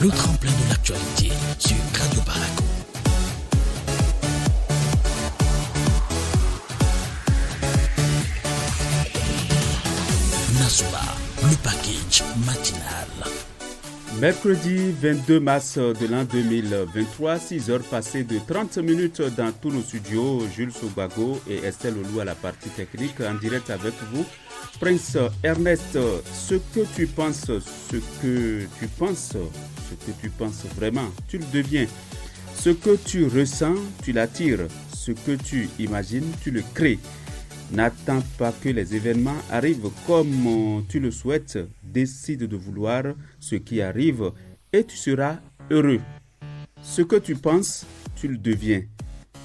le tremplin de l'actualité sur Radio Paraco. Nassoba, le package matinal. Mercredi 22 mars de l'an 2023, 6 heures passées de 30 minutes dans tous nos studios. Jules Soubago et Estelle Olou à la partie technique. En direct avec vous, Prince Ernest. Ce que tu penses vraiment, tu le deviens. Ce que tu ressens, tu l'attires. Ce que tu imagines, tu le crées. N'attends pas que les événements arrivent comme tu le souhaites. Décide de vouloir ce qui arrive et tu seras heureux. Ce que tu penses, tu le deviens.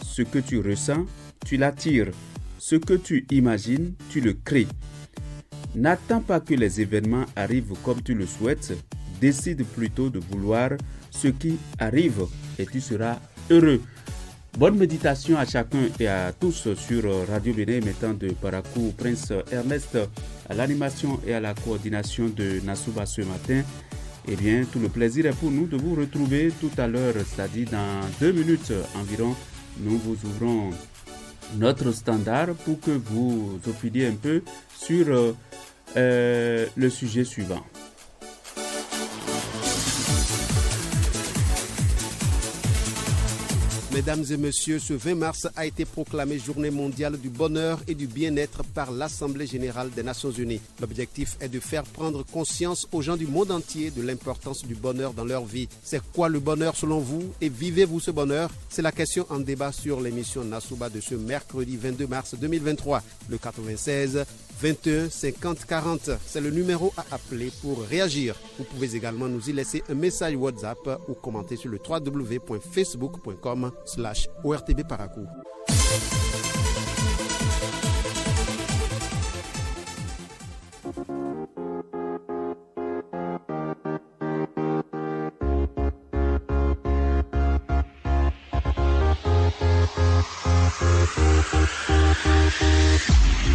Ce que tu ressens, tu l'attires. Ce que tu imagines, tu le crées. N'attends pas que les événements arrivent comme tu le souhaites. Décide plutôt de vouloir ce qui arrive et tu seras heureux. Bonne méditation à chacun et à tous sur Radio Bénin émettant de Parakou. Prince Ernest à l'animation et à la coordination de Nassoba ce matin. Eh bien, tout le plaisir est pour nous de vous retrouver tout à l'heure, c'est-à-dire dans 2 minutes environ. Nous vous ouvrons notre standard pour que vous opiniez un peu sur le sujet suivant. Mesdames et messieurs, ce 20 mars a été proclamé Journée mondiale du bonheur et du bien-être par l'Assemblée générale des Nations unies. L'objectif est de faire prendre conscience aux gens du monde entier de l'importance du bonheur dans leur vie. C'est quoi le bonheur selon vous et vivez-vous ce bonheur? C'est la question en débat sur l'émission Nassoba de ce mercredi 22 mars 2023. Le 96 21 50 40, c'est le numéro à appeler pour réagir. Vous pouvez également nous y laisser un message WhatsApp ou commenter sur le www.facebook.com/ORTB Parakou.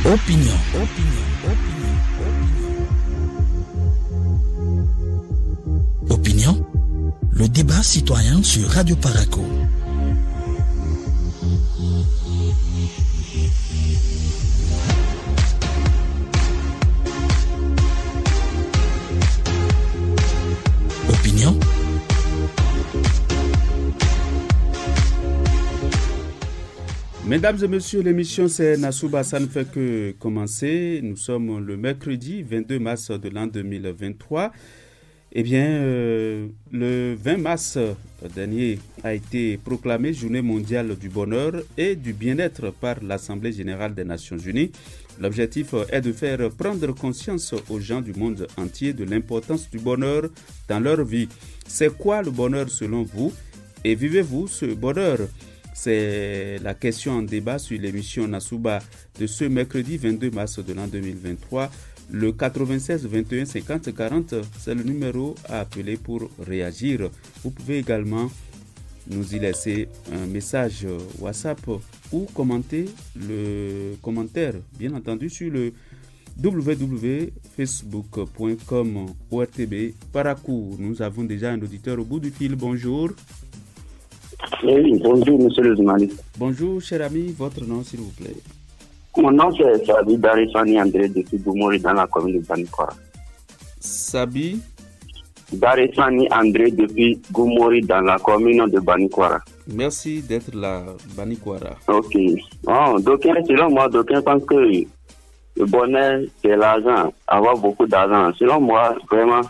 Opinion. Opinion, le débat citoyen sur Radio Paraco. Opinion. Mesdames et messieurs, l'émission c'est Nassoba, ça ne fait que commencer. Nous sommes le mercredi 22 mars de l'an 2023. Eh bien, le 20 mars dernier a été proclamé Journée mondiale du bonheur et du bien-être par l'Assemblée générale des Nations unies. L'objectif est de faire prendre conscience aux gens du monde entier de l'importance du bonheur dans leur vie. C'est quoi le bonheur selon vous et vivez-vous ce bonheur? C'est la question en débat sur l'émission Nassoba de ce mercredi 22 mars de l'an 2023. Le 96 21 50 40, c'est le numéro à appeler pour réagir. Vous pouvez également nous y laisser un message WhatsApp ou commenter le commentaire, bien entendu, sur le www.facebook.com/ORTB Parakou. Nous avons déjà un auditeur au bout du fil. Bonjour. Oui, bonjour, monsieur le journaliste. Bonjour, cher ami. Votre nom, s'il vous plaît? Mon nom, c'est Sabi Darissani André depuis Goumory dans la commune de Banikwara. Sabi Darissani André depuis Goumory dans la commune de Banikwara. Merci d'être là, Banikwara. Ok. Selon moi, d'aucuns pensent que le bonheur, c'est l'argent, avoir beaucoup d'argent. Selon moi, vraiment,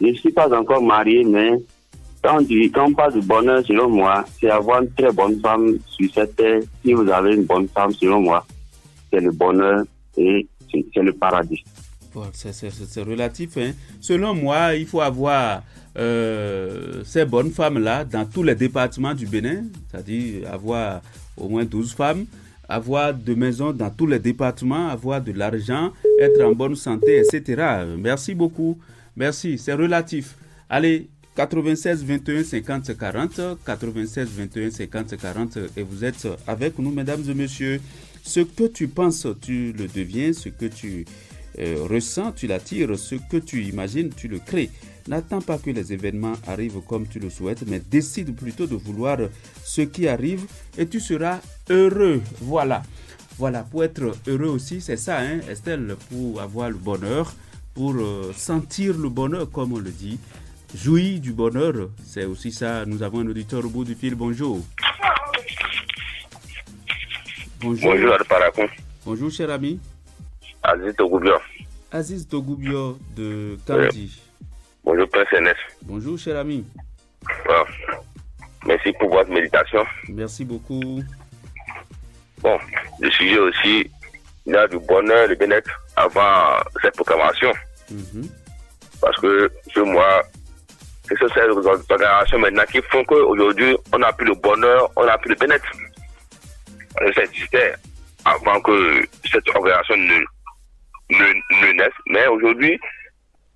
je ne suis pas encore marié, mais quand on parle du bonheur, selon moi, c'est avoir une très bonne femme sur cette terre. Si vous avez une bonne femme, selon moi, c'est le bonheur et c'est le paradis. Bon, c'est relatif. Hein? Selon moi, il faut avoir ces bonnes femmes-là dans tous les départements du Bénin, c'est-à-dire avoir au moins 12 femmes, avoir de maisons dans tous les départements, avoir de l'argent, être en bonne santé, etc. Merci beaucoup. Merci, c'est relatif. Allez, 96 21 50 40, 96 21 50 40 et vous êtes avec nous, mesdames et messieurs. Ce que tu penses, tu le deviens. Ce que tu ressens, tu l'attires. Ce que tu imagines, tu le crées. N'attends pas que les événements arrivent comme tu le souhaites, mais décide plutôt de vouloir ce qui arrive et tu seras heureux. Voilà, pour être heureux aussi, c'est ça, hein, Estelle, pour avoir le bonheur, pour sentir le bonheur, comme on le dit. Jouir du bonheur, c'est aussi ça. Nous avons un auditeur au bout du fil. Bonjour. Bonjour, Alparacon. Bonjour, cher ami. Aziz Togoubio. Aziz Togoubio de Kandi. Bonjour, Prince Ernest. Bonjour, cher ami. Bon. Merci pour votre méditation. Merci beaucoup. Bon, le sujet aussi, il y a du bonheur, le bien-être avant cette proclamation. Parce que, sur moi, c'est ces organisations maintenant qui font qu'aujourd'hui, on n'a plus le bonheur, on n'a plus le bien-être. Ça existait avant que cette organisation ne naisse. Mais aujourd'hui,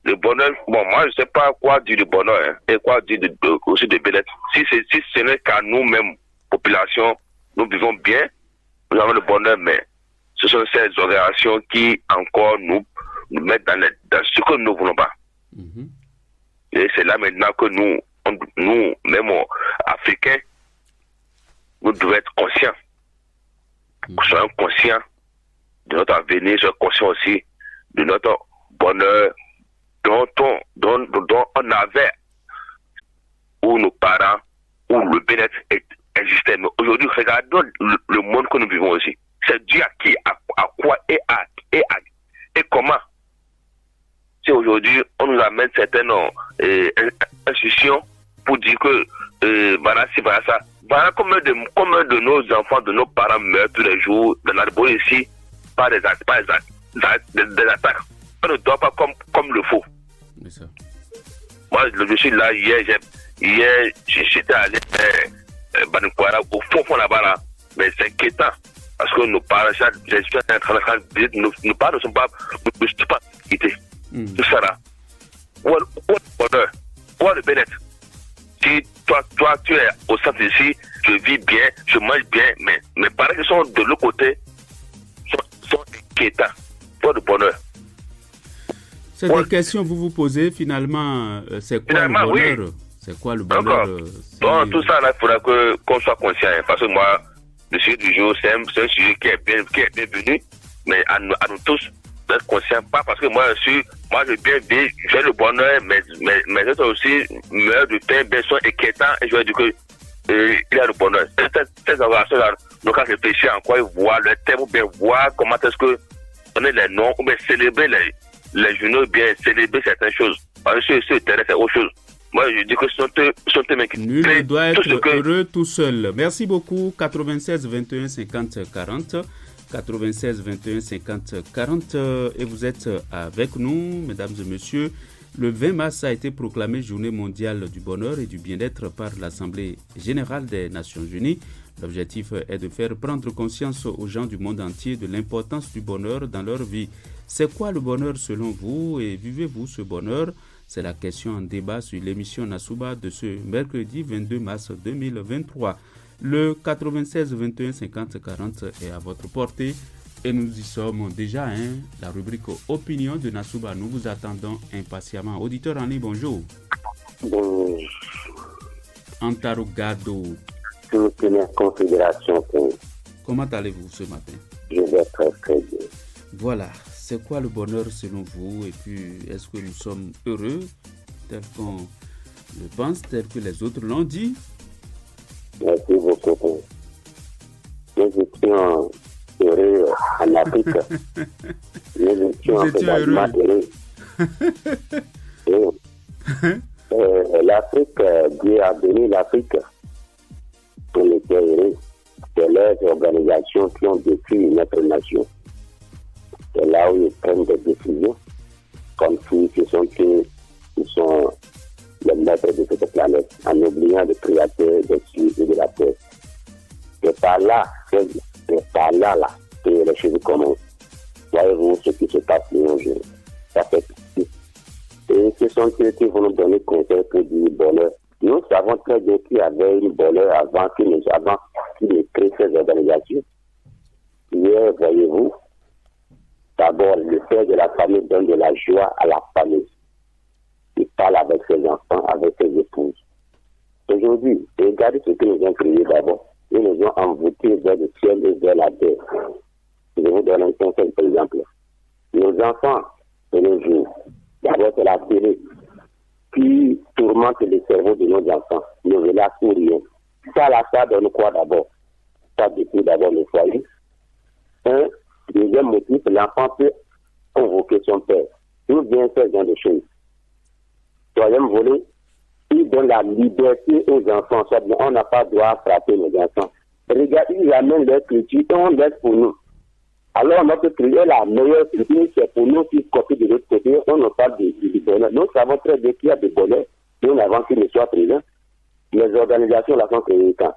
le bonheur, bon, moi, je ne sais pas quoi dire de bonheur et quoi dire aussi de bien-être. Si ce n'est qu'à nous-mêmes, population, nous vivons bien, nous avons le bonheur, mais ce sont ces organisations qui encore nous mettent dans ce que nous ne voulons pas. Et c'est là maintenant que nous, même Africains, nous devons être conscients. Soyons conscients de notre avenir, soyons conscients aussi de notre bonheur dont on avait, où nos parents, où le bien-être existait. Mais aujourd'hui, regardons le monde que nous vivons aussi. C'est Dieu à qui, à quoi et comment. Si aujourd'hui, on nous amène certaines institutions pour dire que voilà, si voilà ça. Voilà combien de nos enfants, de nos parents meurent tous les jours dans la rue ici par des attaques. On ne doit pas comme le faut. Moi, je suis là hier, j'étais allé Banikwara, au fond là-bas, là, mais c'est inquiétant. Parce que nos parents, nos parents ne sont pas quittés. Tout ça là. Où est le bonheur? Où est le bien-être? Si toi, tu es au centre ici, je vis bien, je mange bien, mais mes parents qui sont de l'autre côté sont inquiétants. Où est le bonheur? C'est des questions que vous vous posez finalement. C'est quoi le bonheur? Oui. C'est quoi le bonheur? Bon, tout ça, là, il faudra qu'on soit conscient. Hein, parce que moi, le sujet du jour, c'est un sujet qui est bienvenu, mais à nous tous d'être conscients. Pas parce que moi, je bien vis, j'ai le bonheur, mais j'ai aussi meurt de pain, bien sont inquiétants, et je vais dire que il y a le bonheur. Ces organisations-là, nous, quand réfléchir encore, ils voient le thème, ou bien voir comment est-ce que donner les noms, ou bien célébrer les journaux, ou bien célébrer certaines choses. Parce que sur le terrain, c'est autre chose. Moi, je dis que ce sont tes mecs qui nul ne doit être heureux tout seul. Merci beaucoup. 96 21 50 40. 96 21 50 40. Et vous êtes avec nous, mesdames et messieurs. Le 20 mars a été proclamé Journée mondiale du bonheur et du bien-être par l'Assemblée générale des Nations unies. L'objectif est de faire prendre conscience aux gens du monde entier de l'importance du bonheur dans leur vie. C'est quoi le bonheur selon vous et vivez-vous ce bonheur? C'est la question en débat sur l'émission Nasouba de ce mercredi 22 mars 2023. Le 96 21 50 40 est à votre portée et nous y sommes déjà. La rubrique Opinion de Nasouba, nous vous attendons impatiemment. Auditeur en ligne, bonjour. Bonjour. Antarugado. Confédération. Comment allez-vous ce matin? Je vais très bien. Voilà. C'est quoi le bonheur selon vous? Et puis, est-ce que nous sommes heureux tel qu'on le pense, tel que les autres l'ont dit? Merci beaucoup. Nous étions heureux en Afrique. Nous étions heureux. L'Afrique, Dieu a béni l'Afrique. On était heureux. C'est les organisations qui ont détruit notre nation. C'est là où ils prennent des décisions, comme si ce sont eux qui sont les maîtres de cette planète, en oubliant le créateur des cieux et de la terre. C'est par là que les choses commencent. Voyez-vous ce qui se passe aujourd'hui. Ça fait pitié. Et ce sont eux qui vont nous donner conseil pour du bonheur. Nous savons très bien qu'il y avait une bonheur avant qu'ils ne créent ces organisations. Hier, voyez-vous, d'abord, le père de la famille donne de la joie à la famille. Et parle avec ses enfants, avec ses épouses. Aujourd'hui, regardez ce que nous avons créé d'abord. Ils nous ont envoûtés vers le ciel et vers la terre. Je vous donne un simple exemple. Nos enfants, de nos jours, d'abord c'est la télé qui tourmente le cerveau de nos enfants. Nous voilà pour rien. Ça, là, ça donne quoi d'abord? Ça détruit d'abord le foyer. Un deuxième motif, l'enfant peut convoquer son père. Tout bien faire ce genre de choses. Troisième volet, il donne la liberté aux enfants. Soit bien, on n'a pas droit à frapper nos enfants. Regardez, ils amènent leur culture et on laisse pour nous. Alors, notre culture est la meilleure culture, c'est pour nous qui copient de l'autre côté. On ne parle du bonheur. Nous savons très bien qu'il y a du bonheur, bien avant qu'il ne soit présent. Les organisations la sont créées quand?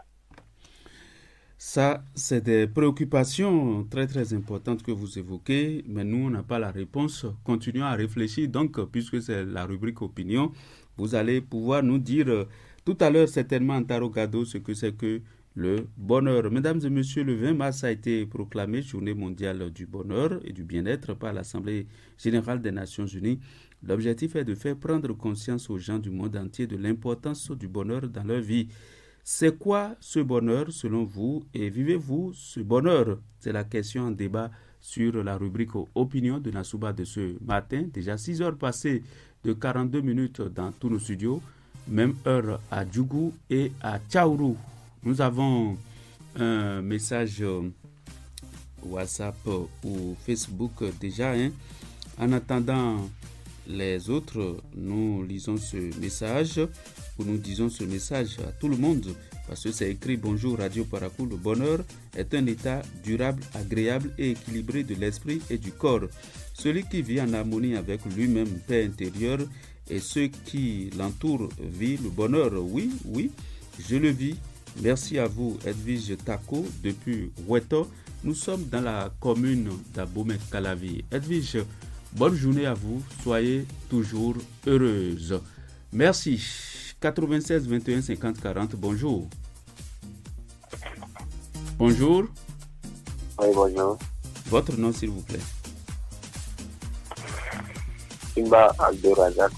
Ça, c'est des préoccupations très très importantes que vous évoquez, mais nous, on n'a pas la réponse. Continuons à réfléchir. Donc, puisque c'est la rubrique opinion, vous allez pouvoir nous dire tout à l'heure, certainement en tarogado, ce que c'est que le bonheur. Mesdames et messieurs, le 20 mars a été proclamé Journée mondiale du bonheur et du bien-être par l'Assemblée générale des Nations unies. L'objectif est de faire prendre conscience aux gens du monde entier de l'importance du bonheur dans leur vie. C'est quoi ce bonheur selon vous et vivez-vous ce bonheur? C'est la question en débat sur la rubrique Opinion de Nassouba de ce matin. Déjà 6 heures passées de 42 minutes dans tous nos studios. Même heure à Djougou et à Tchaourou. Nous avons un message WhatsApp ou Facebook déjà. En attendant les autres, nous lisons ce message ou nous disons ce message à tout le monde parce que c'est écrit: Bonjour Radio Parakou, le bonheur est un état durable, agréable et équilibré de l'esprit et du corps. Celui qui vit en harmonie avec lui-même, paix intérieure, et ceux qui l'entourent vit le bonheur. Oui, je le vis. Merci à vous, Edwige Tako, depuis Weto. Nous sommes dans la commune d'Abomey-Calavi. Edwige, bonne journée à vous. Soyez toujours heureuse. Merci. 96 21 50 40. Bonjour. Bonjour. Oui, bonjour. Votre nom, s'il vous plaît. Simba Aldo Razak.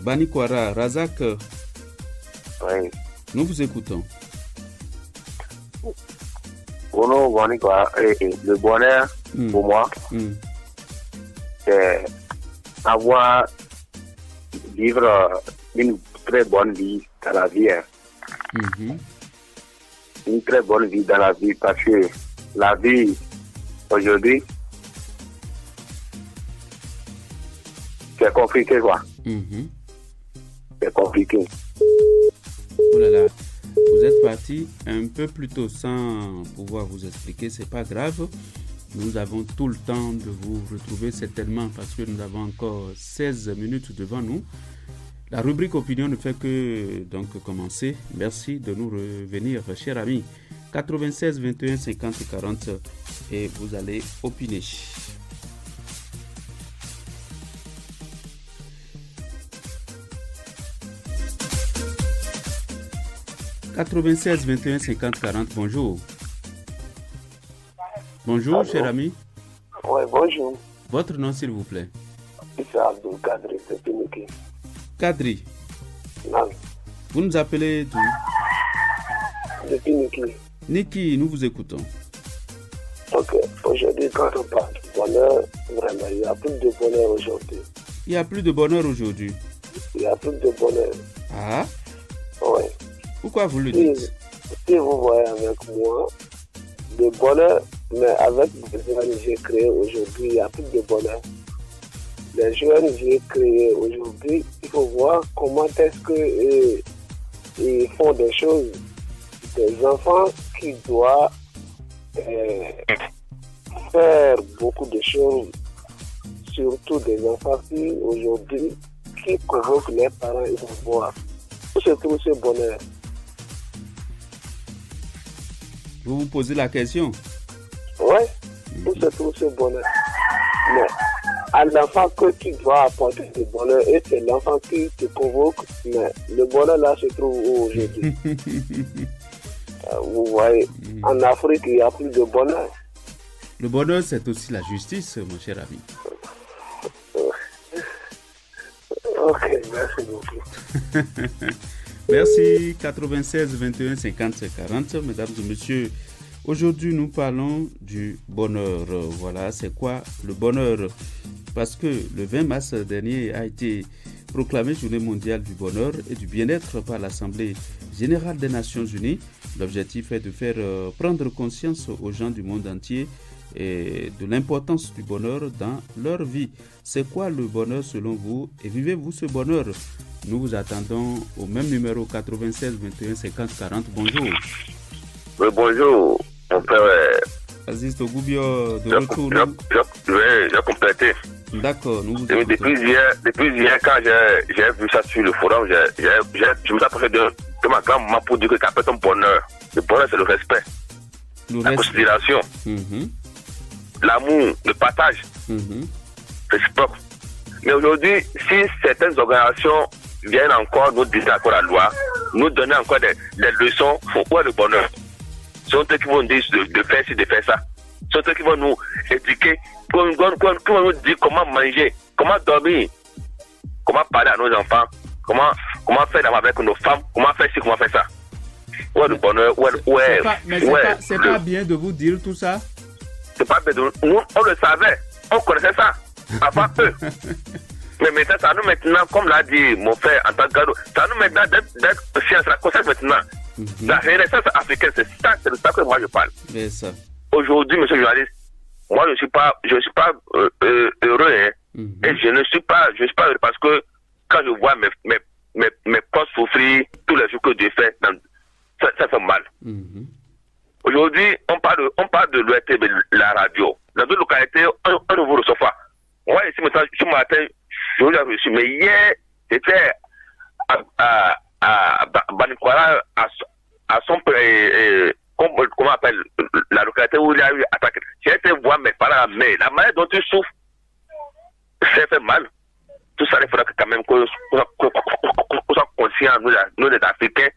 Banikwara. Razak. Oui. Nous vous écoutons. Le bonheur, pour moi, c'est vivre une très bonne vie dans la vie. Une très bonne vie dans la vie, parce que la vie, aujourd'hui, c'est compliqué, quoi. C'est compliqué. Oh là là, vous êtes parti un peu plus tôt sans pouvoir vous expliquer, c'est pas grave. Nous avons tout le temps de vous retrouver certainement parce que nous avons encore 16 minutes devant nous. La rubrique opinion ne fait que donc commencer. Merci de nous revenir, chers amis. 96 21 50 40 et vous allez opiner. « 96 21 50 40, bonjour. Bonjour, allô, cher ami. Oui, bonjour. Votre nom, s'il vous plaît. C'est Abdou Kadri, depuis Niki. Kadri. Non. Vous nous appelez d'où? Depuis Niki. Niki, nous vous écoutons. Ok, aujourd'hui, quand on parle de bonheur, vraiment, il n'y a plus de bonheur aujourd'hui. Il n'y a plus de bonheur aujourd'hui? Il n'y a plus de bonheur. Ah? Oui. Pourquoi vous le dites? Si vous voyez avec moi, le bonheur, mais avec les ONG créées aujourd'hui, il n'y a plus de bonheur. Les ONG créées aujourd'hui, il faut voir comment est-ce qu'ils font des choses. Des enfants qui doivent faire beaucoup de choses, surtout des enfants qui aujourd'hui qui convoquent les parents et vont voir. Où se trouve ce bonheur? Vous vous posez la question? Oui, où se trouve ce bonheur? Mais à l'enfant que tu dois apporter le bonheur, et c'est l'enfant qui te convoque, mais le bonheur là se trouve où aujourd'hui? Vous voyez, en Afrique, il n'y a plus de bonheur. Le bonheur, c'est aussi la justice, mon cher ami. Ok, merci beaucoup. Merci. 96 21 50 40, mesdames et messieurs. Aujourd'hui, nous parlons du bonheur. Voilà, c'est quoi le bonheur? Parce que le 20 mars dernier a été proclamé Journée mondiale du bonheur et du bien-être par l'Assemblée générale des Nations Unies. L'objectif est de faire prendre conscience aux gens du monde entier et de l'importance du bonheur dans leur vie. C'est quoi le bonheur selon vous et vivez-vous ce bonheur? Nous vous attendons au même numéro 96 21 50 40. Bonjour. Oui, bonjour, mon père. Aziz Togoubio, de retour. Je vais compléter. D'accord, nous vous Depuis hier, quand j'ai vu ça sur le forum, je me suis approché de ma grand-maman pour dire que qu'après ton bonheur, le bonheur c'est le respect, la considération, l'amour, le partage, réciproque. Mais aujourd'hui, si certaines organisations viennent encore nous dire encore la loi, nous donner encore des leçons, où est le bonheur? Ce sont eux qui vont dire de faire ci, de faire ça. Ce sont eux qui vont nous éduquer, qui vont nous dire comment manger, comment dormir, comment parler à nos enfants, comment faire l'amour avec nos femmes, comment faire ci, comment faire ça. Où est le bonheur? C'est pas bien de vous dire tout ça? C'est pas bien de nous, on le savait, on connaissait ça avant eux. Mais maintenant, ça nous maintenant, comme l'a dit mon frère en tant que gars, ça nous maintenant d'être science, la conscience maintenant. La renaissance africaine, c'est de ça que moi je parle. Ça. Aujourd'hui, monsieur le journaliste, moi je suis pas heureux, hein. Et je ne suis pas heureux parce que quand je vois mes proches souffrir tous les jours que Dieu fait, ça fait mal. Aujourd'hui, on parle de l'ORTB, la radio. Dans d'autres localités, on ne vous reçoit pas. Moi, ici, maintenant, ce matin, je vous ai reçu. Mais hier, j'étais à Banikwara, à son comment on appelle la localité où il y a eu attaque. J'ai été voir mes parents, mais la manière dont ils souffrent, ça fait mal. Tout ça, il faudra quand même qu'on soit conscients, nous les Africains,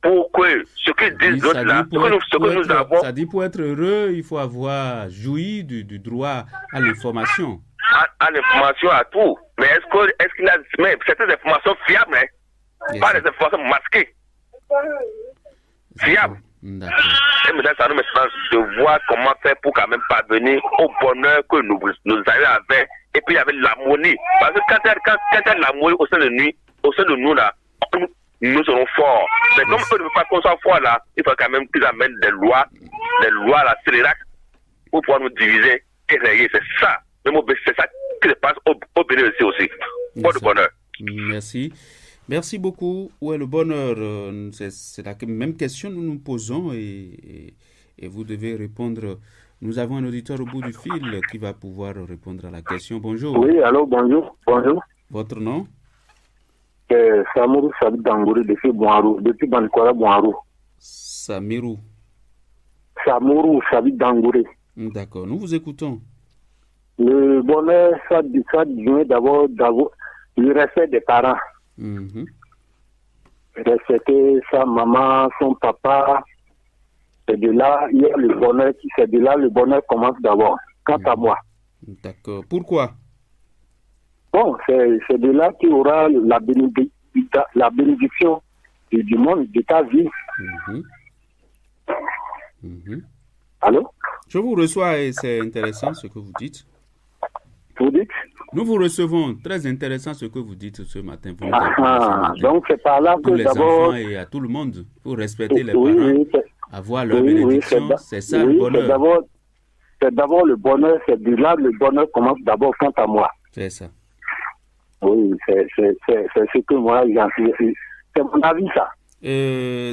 pour que ce qu'ils disent d'autres là, ce que nous avons. Ça dit pour être heureux, il faut avoir joui du droit à l'information. À l'information, à tout. Mais est-ce qu'il a certaines informations fiables, hein? Pas des informations masquées. Fiables. D'accord. Et maintenant, ça nous met de voir comment faire pour quand même parvenir au bonheur que nous avions. Et puis il y avait l'harmonie. Parce que quand il y a l'harmonie au sein de nous là, nous serons forts. Mais comme eux ne veulent pas qu'on soit forts là, il faut quand même qu'ils amènent des lois là, scélérates, pour pouvoir nous diviser et rayer. C'est ça. C'est ça qui se passe au Bénin aussi. Pour le bonheur. Merci. Merci beaucoup. Où est le bonheur? C'est la même question que nous nous posons et vous devez répondre. Nous avons un auditeur au bout du fil qui va pouvoir répondre à la question. Bonjour. Oui, allô, bonjour. Bonjour. Votre nom? Samourou Sabit Dangouré depuis Banikwara, Boarou. Samirou. Samourou Sabit Dangouré. D'accord, nous vous écoutons. Le bonheur, ça vient d'abord le respect des parents. Respecter sa maman, son papa. C'est de là, il y a le bonheur c'est de là le bonheur commence d'abord. Quant à moi. D'accord. Pourquoi? Bon, c'est de là qu'il y aura la bénédiction du monde, de ta vie. Allô? Je vous reçois et c'est intéressant ce que vous dites. Vous dites? Nous vous recevons. Très intéressant ce que vous dites ce matin. Donc c'est par là que les d'abord... enfants et à tout le monde, pour respecter les parents, avoir leur bénédiction, c'est ça le bonheur. C'est d'abord le bonheur, c'est de là le bonheur commence d'abord quant à moi. C'est ça. Oui, c'est ce que moi j'en suis. C'est mon avis ça.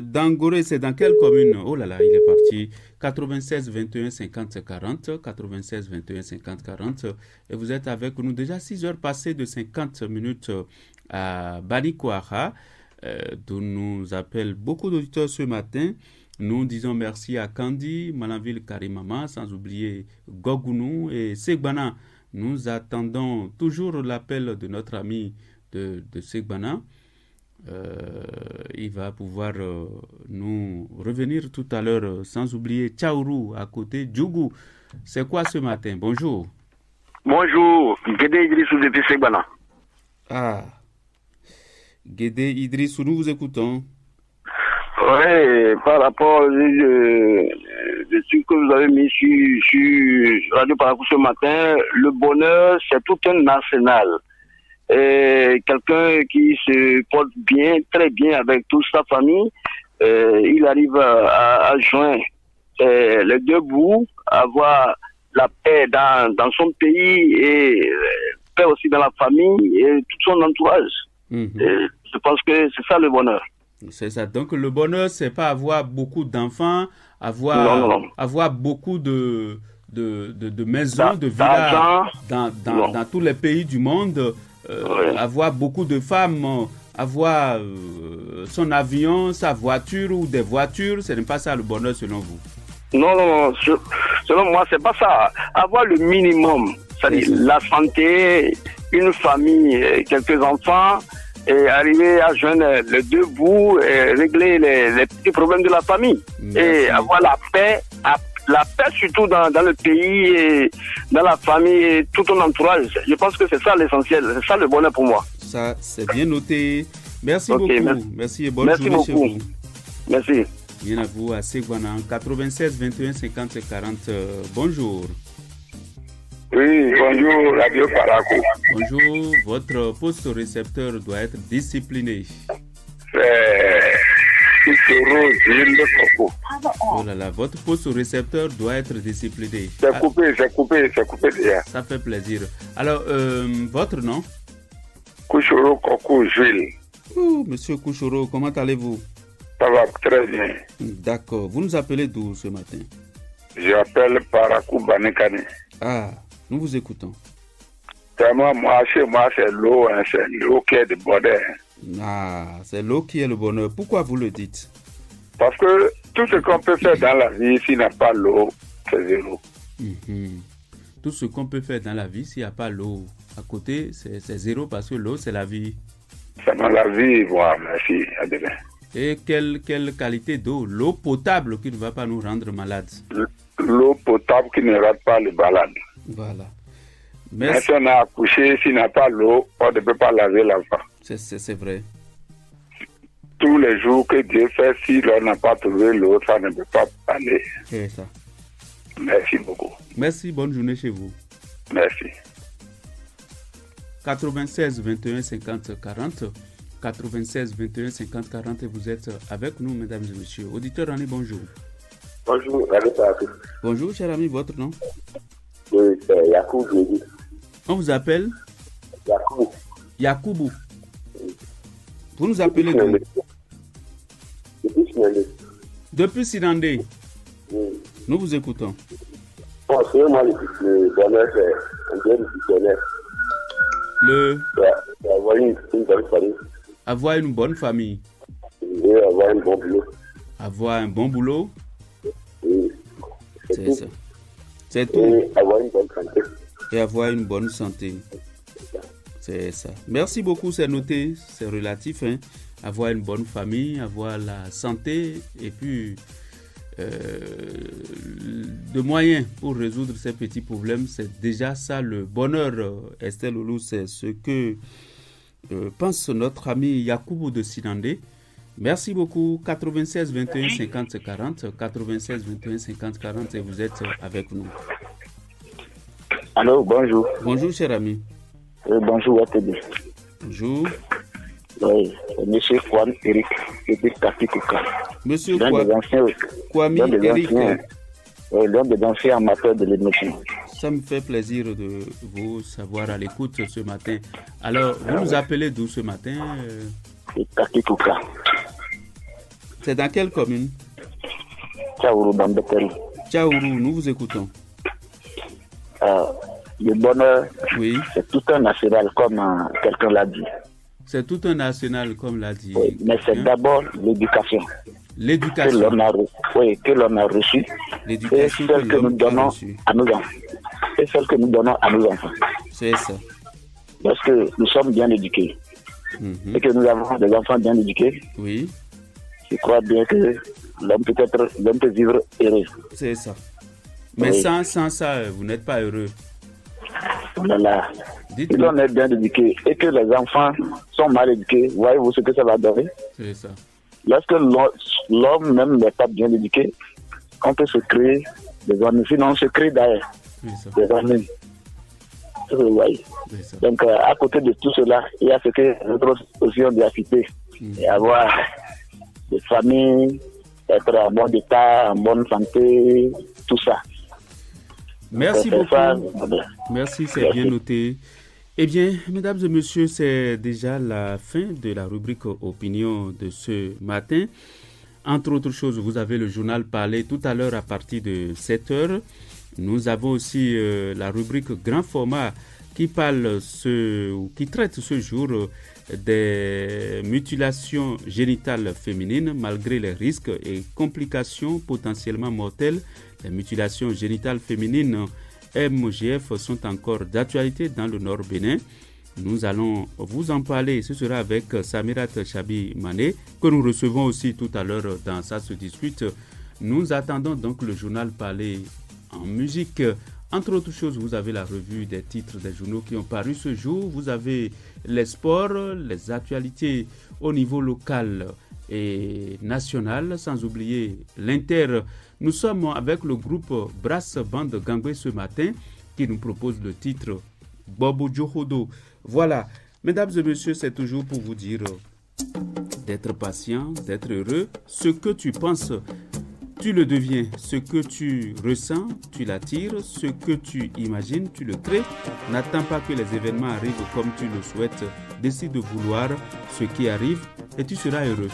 Dangouré, c'est dans quelle commune? Oh là là, il est parti. 96 21 50 40, 96 21 50 40. Et vous êtes avec nous déjà 6 heures passées de 50 minutes à Banikwara, d'où nous appellent beaucoup d'auditeurs ce matin. Nous disons merci à Kandi, Malanville Karimama, sans oublier Gogounou et Segbana. Nous attendons toujours l'appel de notre ami de Segbana. Il va pouvoir nous revenir tout à l'heure, sans oublier Tchaourou à côté, Djougou. C'est quoi ce matin? Bonjour. Bonjour, Guédé Idrissou depuis Segbana. Ah, Guédé Idriss, nous vous écoutons. Oui, par rapport à ce que vous avez mis sur Radio Paracou ce matin, le bonheur, c'est tout un arsenal. Et quelqu'un qui se porte bien, très bien avec toute sa famille, il arrive à joindre les deux bouts, avoir la paix dans son pays et paix aussi dans la famille et tout son entourage. Et je pense que c'est ça le bonheur. C'est ça. Donc le bonheur, c'est pas avoir beaucoup d'enfants, avoir beaucoup de maisons, de villas dans tous les pays du monde, avoir beaucoup de femmes, avoir son avion, sa voiture ou des voitures. Ce n'est pas ça le bonheur selon vous? Non. Selon moi, c'est pas ça. Avoir le minimum, c'est-à-dire la santé, une famille, quelques enfants, et arriver à joindre les deux bouts et régler les petits problèmes de la famille. Merci. Et avoir la paix surtout dans le pays et dans la famille et tout ton entourage. Je pense que c'est ça l'essentiel, c'est ça le bonheur pour moi. Ça, c'est bien noté. Merci beaucoup. Merci et bonne journée beaucoup. Chez vous. Merci. Bien à vous à Ségouana, 96 21 50 40. Bonjour. Oui, bonjour, Radio Paracou. Bonjour, votre poste récepteur doit être discipliné. Oh là là, votre poste récepteur doit être discipliné. C'est coupé déjà. Ça fait plaisir. Alors, votre nom? Kouchoro Koko Jules. Monsieur Kouchoro, comment allez-vous? Ça va très bien. D'accord. Vous nous appelez d'où ce matin? J'appelle Paracou Banekane. Ah, nous vous écoutons. Moi, chez moi, c'est l'eau qui est de bonheur. Ah, c'est l'eau qui est le bonheur. Pourquoi vous le dites? Parce que tout ce qu'on peut faire dans la vie, s'il n'y a pas l'eau, c'est zéro. Tout ce qu'on peut faire dans la vie, s'il n'y a pas l'eau à côté, c'est zéro parce que l'eau, c'est la vie. C'est dans la vie, voilà, merci, à demain. Et quelle qualité d'eau? L'eau potable qui ne va pas nous rendre malades. L'eau potable qui ne rate pas les balades. Voilà. Mais si on a accouché, s'il n'y a pas l'eau, on ne peut pas laver l'enfant. C'est vrai. Tous les jours que Dieu fait, si l'on n'a pas trouvé l'eau, ça ne peut pas aller. C'est ça. Merci beaucoup. Merci, bonne journée chez vous. Merci. 96 21 50 40. 96 21 50 40 et vous êtes avec nous, mesdames et messieurs. Auditeur Rani, bonjour. Bonjour, Radio Paracou. Bonjour, cher ami, votre nom? Oui, c'est Yacoub. On vous appelle? Yacoub. Yacoubou. Vous nous appelez d'où? Depuis Sinandé. Depuis Sinandé. Oui. Nous vous écoutons. Bon, selon moi, le bonheur, c'est un bien disciplinaire. Avoir une bonne famille. Avoir une bonne famille. Et avoir un bon boulot. Avoir un bon boulot. Oui. C'est ça. C'est tout. Et avoir une bonne santé. Et avoir une bonne santé. C'est ça. Merci beaucoup, c'est noté, c'est relatif. Avoir une bonne famille, avoir la santé et puis de moyens pour résoudre ces petits problèmes. C'est déjà ça le bonheur. Estelle Oulou, c'est ce que pense notre ami Yacoubou de Sinandé. Merci beaucoup. 96 21 50 40. 96 21 50 40 et vous êtes avec nous. Allô, bonjour. Bonjour, cher ami. Bonjour, Watébé. Bonjour. Oui, monsieur Kwame Eric, depuis Kakikouka. Monsieur Kwame Eric. L'un des anciens amateurs de l'émission. Ça me fait plaisir de vous savoir à l'écoute ce matin. Alors, vous nous appelez d'où ce matin? Kakikouka. C'est dans quelle commune? Tchaourou, dans Beteli. Tchaourou, nous vous écoutons. Le bonheur, oui. C'est tout un national, comme quelqu'un l'a dit. C'est tout un national, comme l'a dit. Oui, mais c'est d'abord l'éducation. L'éducation. Que l'on a reçue. L'éducation et celle que nous donnons à nos enfants. Et celle que nous donnons à nos enfants. C'est ça. Parce que nous sommes bien éduqués. Et que nous avons des enfants bien éduqués. Oui. Je crois bien que l'homme peut vivre heureux. C'est ça. Mais oui. sans ça, vous n'êtes pas heureux. Voilà. Si l'on est bien éduqué et que les enfants sont mal éduqués, voyez-vous ce que ça va donner? C'est ça. Lorsque l'homme même n'est pas bien éduqué, on peut se créer des ennuis. Sinon, on se crée d'ailleurs des ennuis. Vous voyez. Donc, à côté de tout cela, il y a ce que les autres aussi ont déjà cité. Et avoir des familles, être en bon état, en bonne santé, tout ça. Merci beaucoup. Merci, c'est bien noté. Eh bien, mesdames et messieurs, c'est déjà la fin de la rubrique Opinion de ce matin. Entre autres choses, vous avez le journal Parler tout à l'heure à partir de 7h. Nous avons aussi la rubrique Grand Format qui traite ce jour des mutilations génitales féminines malgré les risques et complications potentiellement mortelles. Les mutilations génitales féminines MGF sont encore d'actualité dans le Nord Bénin. Nous allons vous en parler. Ce sera avec Samirat Chabi Mané, que nous recevons aussi tout à l'heure dans Ça se discute. Nous attendons donc le journal Parler en musique. Entre autres choses, vous avez la revue des titres des journaux qui ont paru ce jour. Vous avez les sports, les actualités au niveau local et national, sans oublier l'Inter. Nous sommes avec le groupe Brass Band Gangwe ce matin qui nous propose le titre Bobo Djohodo. Voilà, mesdames et messieurs, c'est toujours pour vous dire d'être patient, d'être heureux. Ce que tu penses, tu le deviens. Ce que tu ressens, tu l'attires. Ce que tu imagines, tu le crées. N'attends pas que les événements arrivent comme tu le souhaites. Décide de vouloir ce qui arrive et tu seras heureux.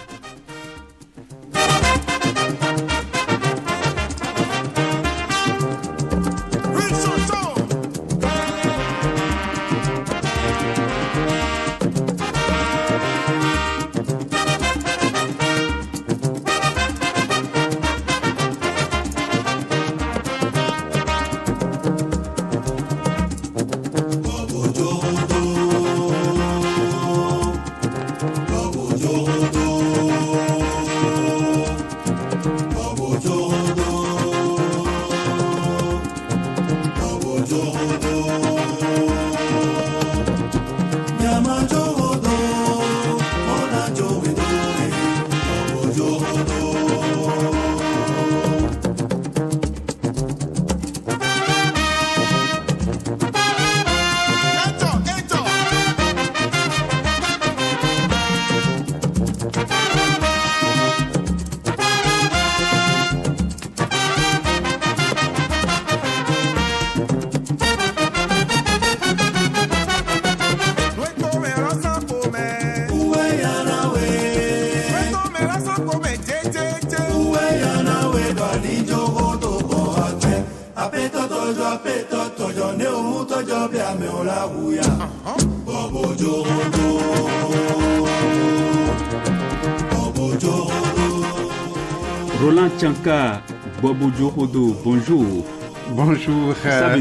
Roland Tchanka, Bobo Djohodo, bonjour. Bonjour.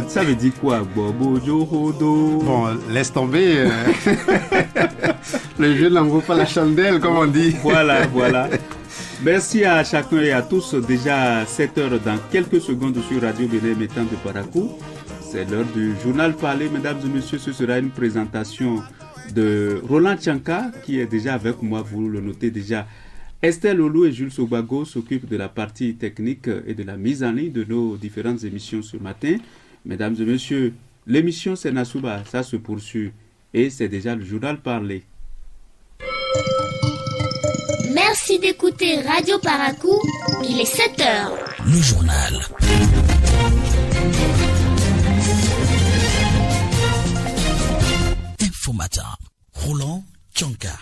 Ça veut dire quoi, Bobo Djohodo? Bon, laisse tomber. Le jeu n'en vaut pas la chandelle, comme on dit. Voilà. Merci à chacun et à tous. Déjà 7h dans quelques secondes sur Radio Bénin Métan de Parakou. C'est l'heure du journal Parler. Mesdames et messieurs, ce sera une présentation de Roland Tchanka qui est déjà avec moi, vous le notez déjà. Estelle Olou et Jules Sobago s'occupent de la partie technique et de la mise en ligne de nos différentes émissions ce matin. Mesdames et messieurs, l'émission c'est Nassouba, ça se poursuit et c'est déjà le journal Parler. Merci d'écouter Radio Parakou, il est 7h. Le journal. Infomatin, Roland Tchanka.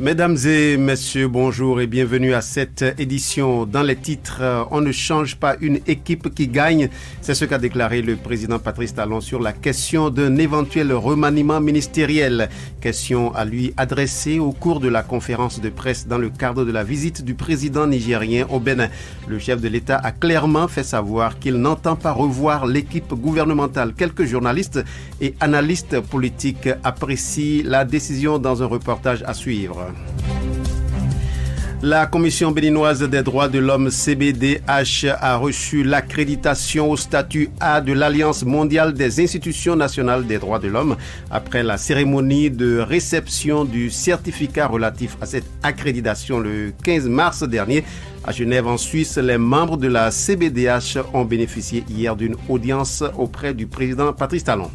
Mesdames et messieurs, bonjour et bienvenue à cette édition. Dans les titres, on ne change pas une équipe qui gagne. C'est ce qu'a déclaré le président Patrice Talon sur la question d'un éventuel remaniement ministériel. Question à lui adressée au cours de la conférence de presse dans le cadre de la visite du président nigérien au Bénin. Le chef de l'État a clairement fait savoir qu'il n'entend pas revoir l'équipe gouvernementale. Quelques journalistes et analystes politiques apprécient la décision dans un reportage à suivre. La Commission béninoise des droits de l'homme CBDH a reçu l'accréditation au statut A de l'Alliance mondiale des institutions nationales des droits de l'homme après la cérémonie de réception du certificat relatif à cette accréditation le 15 mars dernier. À Genève, en Suisse, les membres de la CBDH ont bénéficié hier d'une audience auprès du président Patrice Talon.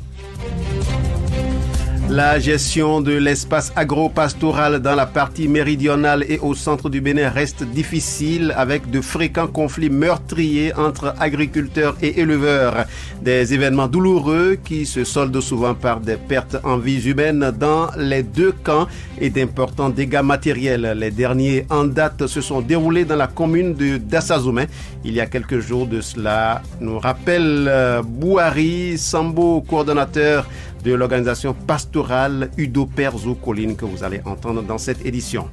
La gestion de l'espace agro-pastoral dans la partie méridionale et au centre du Bénin reste difficile avec de fréquents conflits meurtriers entre agriculteurs et éleveurs. Des événements douloureux qui se soldent souvent par des pertes en vies humaines dans les deux camps et d'importants dégâts matériels. Les derniers en date se sont déroulés dans la commune de Dassazoumé il y a quelques jours de cela, nous rappelle Bouhari Sambo, coordonnateur de l'organisation pastorale Udo Perzo Colline que vous allez entendre dans cette édition.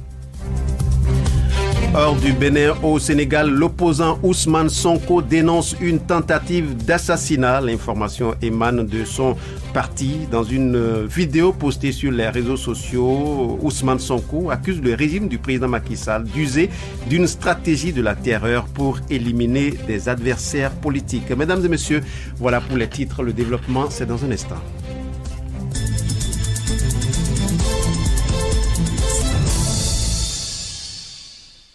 Hors du Bénin, au Sénégal, l'opposant Ousmane Sonko dénonce une tentative d'assassinat. L'information émane de son parti. Dans une vidéo postée sur les réseaux sociaux, Ousmane Sonko accuse le régime du président Macky Sall d'user d'une stratégie de la terreur pour éliminer des adversaires politiques. Mesdames et messieurs, voilà pour les titres. Le développement, c'est dans un instant.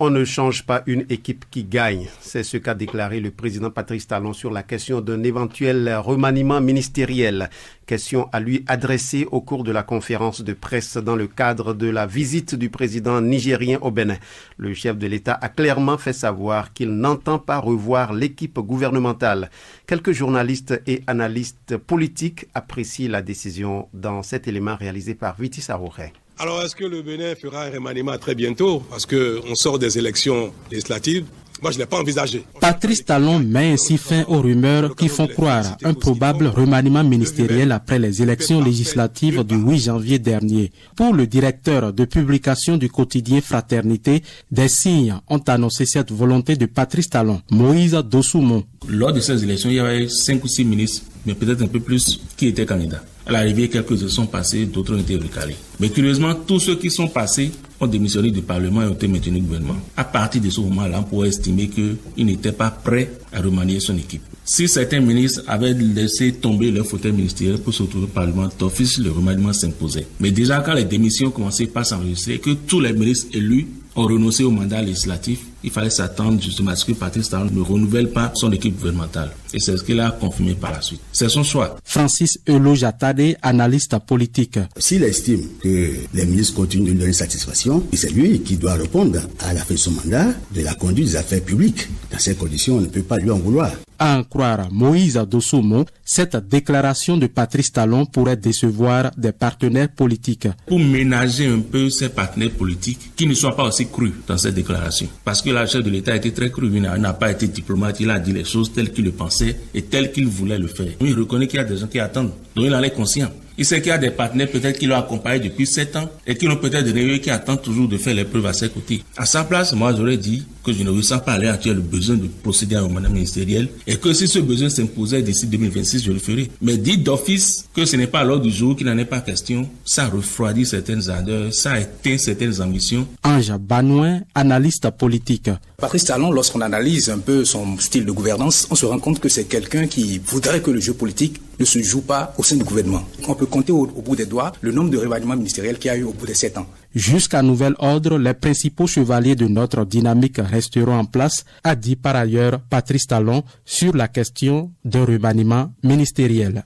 On ne change pas une équipe qui gagne. C'est ce qu'a déclaré le président Patrice Talon sur la question d'un éventuel remaniement ministériel. Question à lui adressée au cours de la conférence de presse dans le cadre de la visite du président nigérien au Bénin. Le chef de l'État a clairement fait savoir qu'il n'entend pas revoir l'équipe gouvernementale. Quelques journalistes et analystes politiques apprécient la décision dans cet élément réalisé par Vitis Aroche. Alors, est-ce que le Bénin fera un remaniement très bientôt? Parce qu'on sort des élections législatives. Moi, je ne l'ai pas envisagé. Patrice Talon met ainsi fin aux rumeurs qui font croire un probable remaniement ministériel après les élections législatives du 8 janvier dernier. Pour le directeur de publication du quotidien Fraternité, des signes ont annoncé cette volonté de Patrice Talon. Moïse Dossoumont. Lors de ces élections, il y avait 5 ou 6 ministres, mais peut-être un peu plus, qui étaient candidats. À l'arrivée, quelques-uns sont passés, d'autres ont été recalés. Mais curieusement, tous ceux qui sont passés ont démissionné du Parlement et ont été maintenus au gouvernement. À partir de ce moment-là, on pourrait estimer qu'ils n'étaient pas prêts à remanier son équipe. Si certains ministres avaient laissé tomber leur fauteuil ministériel pour se retrouver au Parlement, d'office, le remaniement s'imposait. Mais déjà, quand les démissions commençaient par s'enregistrer, que tous les ministres élus ont renoncé au mandat législatif, il fallait s'attendre justement à ce que Patrice Talon ne renouvelle pas son équipe gouvernementale. Et c'est ce qu'il a confirmé par la suite. C'est son choix. Francis Elo-Jatade, analyste politique. S'il estime que les ministres continuent de lui donner satisfaction, c'est lui qui doit répondre à la fin de son mandat de la conduite des affaires publiques. Dans ces conditions, on ne peut pas lui en vouloir. À en croire Moïse Dossoumont, cette déclaration de Patrice Talon pourrait décevoir des partenaires politiques. Pour ménager un peu ces partenaires politiques qui ne soient pas aussi crus dans cette déclaration. Parce que la chef de l'État a été très cru, il n'a pas été diplomate, il a dit les choses telles qu'il le pensait et telles qu'il voulait le faire. Il reconnaît qu'il y a des gens qui attendent, donc il en est conscient. Il sait qu'il y a des partenaires peut-être qui l'ont accompagné depuis 7 ans et qui l'ont peut-être donné, qui attendent toujours de faire les preuves à ses côtés. À sa place, moi j'aurais dit que je ne ressens pas à l'heure actuelle le besoin de procéder à un mandat ministériel et que si ce besoin s'imposait d'ici 2026, je le ferai. Mais dit d'office que ce n'est pas à l'ordre du jour, qu'il n'en est pas question, ça refroidit certaines ardeurs, ça éteint certaines ambitions. Ange Banouin, analyste politique. Patrice Talon, lorsqu'on analyse un peu son style de gouvernance, on se rend compte que c'est quelqu'un qui voudrait que le jeu politique ne se joue pas au sein du gouvernement. On peut compter au bout des doigts le nombre de remaniements ministériels qu'il y a eu au bout de 7 ans. Jusqu'à nouvel ordre, les principaux chevaliers de notre dynamique resteront en place, a dit par ailleurs Patrice Talon sur la question d'un remaniement ministériel.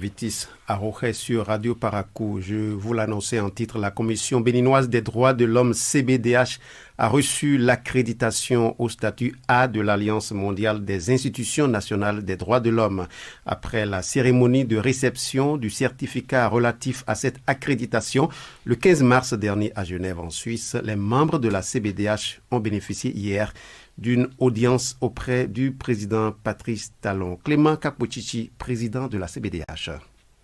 Vitis Aroche sur Radio Paracou. Je vous l'annonçais en titre, la Commission béninoise des droits de l'homme CBDH a reçu l'accréditation au statut A de l'Alliance mondiale des institutions nationales des droits de l'homme. Après la cérémonie de réception du certificat relatif à cette accréditation, le 15 mars dernier à Genève en Suisse, les membres de la CBDH ont bénéficié hier d'une audience auprès du président Patrice Talon. Clément Kapochichi, président de la CBDH.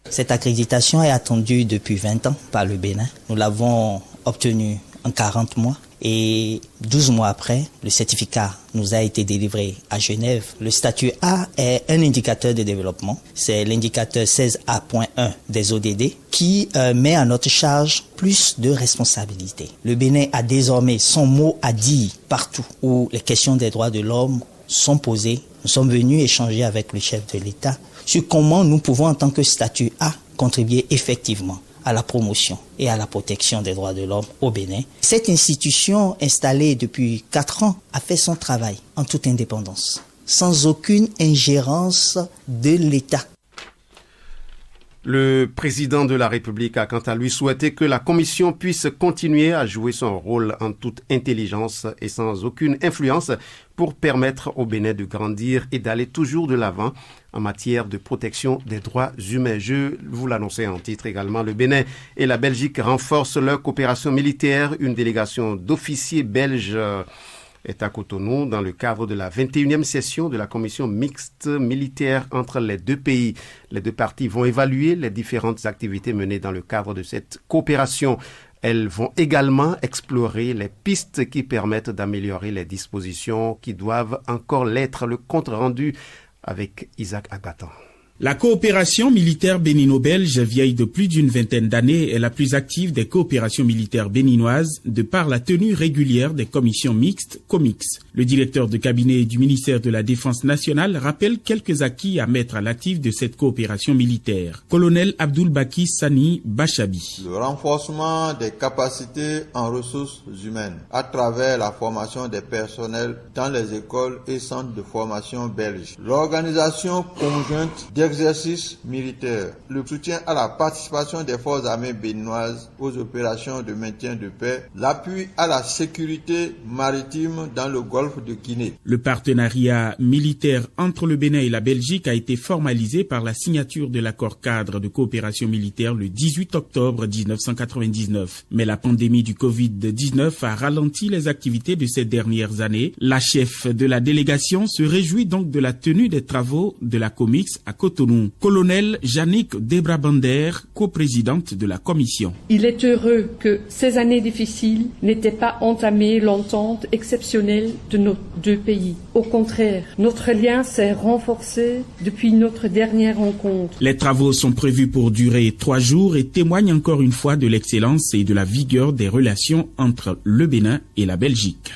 Cette accréditation est attendue depuis 20 ans par le Bénin. Nous l'avons obtenue en 40 mois et 12 mois après, le certificat nous a été délivré à Genève. Le statut A est un indicateur de développement. C'est l'indicateur 16A.1 des ODD qui met à notre charge plus de responsabilités. Le Bénin a désormais son mot à dire partout où les questions des droits de l'homme sont posées. Nous sommes venus échanger avec le chef de l'État sur comment nous pouvons, en tant que statut A, contribuer effectivement à la promotion et à la protection des droits de l'homme au Bénin. Cette institution, installée depuis 4 ans, a fait son travail en toute indépendance, sans aucune ingérence de l'État. Le président de la République a quant à lui souhaité que la Commission puisse continuer à jouer son rôle en toute intelligence et sans aucune influence pour permettre au Bénin de grandir et d'aller toujours de l'avant en matière de protection des droits humains. Je vous l'annonçais en titre également, le Bénin et la Belgique renforcent leur coopération militaire. Une délégation d'officiers belges est à Cotonou dans le cadre de la 21e session de la commission mixte militaire entre les deux pays. Les deux parties vont évaluer les différentes activités menées dans le cadre de cette coopération. Elles vont également explorer les pistes qui permettent d'améliorer les dispositions qui doivent encore l'être. Le compte rendu avec Isaac Agbatan. La coopération militaire bénino-belge, vieille de plus d'une vingtaine d'années, est la plus active des coopérations militaires béninoises de par la tenue régulière des commissions mixtes, COMIX. Le directeur de cabinet du ministère de la Défense nationale rappelle quelques acquis à mettre à l'actif de cette coopération militaire. Colonel Abdoul Baki Sani Bachabi. Le renforcement des capacités en ressources humaines à travers la formation des personnels dans les écoles et centres de formation belges. L'organisation conjointe d'exercices militaires, le soutien à la participation des forces armées béninoises aux opérations de maintien de paix, l'appui à la sécurité maritime dans le golfe de Guinée. Le partenariat militaire entre le Bénin et la Belgique a été formalisé par la signature de l'accord cadre de coopération militaire le 18 octobre 1999. Mais la pandémie du Covid-19 a ralenti les activités de ces dernières années. La chef de la délégation se réjouit donc de la tenue des travaux de la COMIX à Cotonou. Colonel Yannick Debrabander, coprésidente de la commission. Il est heureux que ces années difficiles n'aient pas entamé l'entente exceptionnelle de nos deux pays. Au contraire, notre lien s'est renforcé depuis notre dernière rencontre. Les travaux sont prévus pour durer 3 jours et témoignent encore une fois de l'excellence et de la vigueur des relations entre le Bénin et la Belgique.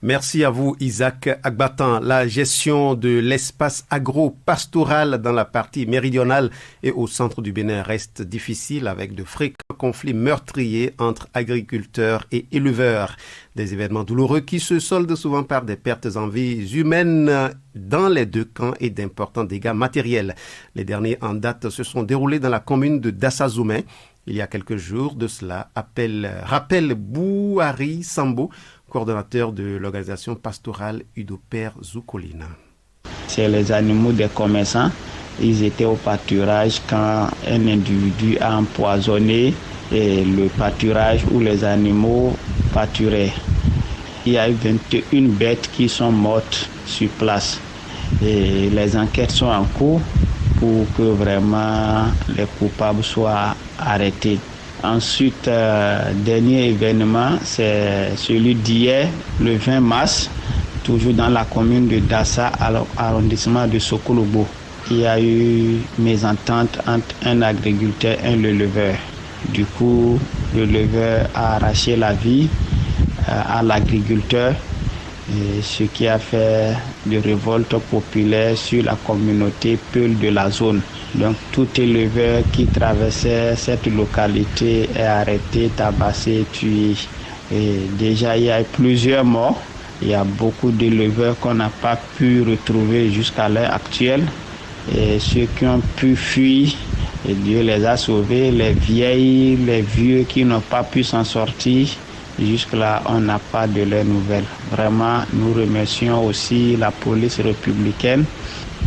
Merci à vous, Isaac Agbatan. La gestion de l'espace agro-pastoral dans la partie méridionale et au centre du Bénin reste difficile avec de fréquents conflits meurtriers entre agriculteurs et éleveurs. Des événements douloureux qui se soldent souvent par des pertes en vies humaines dans les deux camps et d'importants dégâts matériels. Les derniers en date se sont déroulés dans la commune de Dassazoumé. Il y a quelques jours de cela, rappelle Bouhari Sambo, coordonnateur de l'organisation pastorale Udoper Zoukolina. C'est les animaux des commerçants. Ils étaient au pâturage quand un individu a empoisonné le pâturage où les animaux pâturaient. Il y a eu 21 bêtes qui sont mortes sur place. Et les enquêtes sont en cours pour que vraiment les coupables soient arrêtés. Ensuite, dernier événement, c'est celui d'hier, le 20 mars, toujours dans la commune de Dassa, à l'arrondissement de Sokolobo. Il y a eu mésentente entre un agriculteur et un éleveur. Du coup, le éleveur a arraché la vie à l'agriculteur, ce qui a fait de révolte populaire sur la communauté Peul de la zone. Donc tout éleveur qui traversait cette localité est arrêté, tabassé, tué. Et déjà il y a plusieurs morts. Il y a beaucoup d'éleveurs qu'on n'a pas pu retrouver jusqu'à l'heure actuelle. Et ceux qui ont pu fuir, et Dieu les a sauvés. Les vieilles, les vieux qui n'ont pas pu s'en sortir, Jusque-là, on n'a pas de leurs nouvelles. Vraiment, nous remercions aussi la police républicaine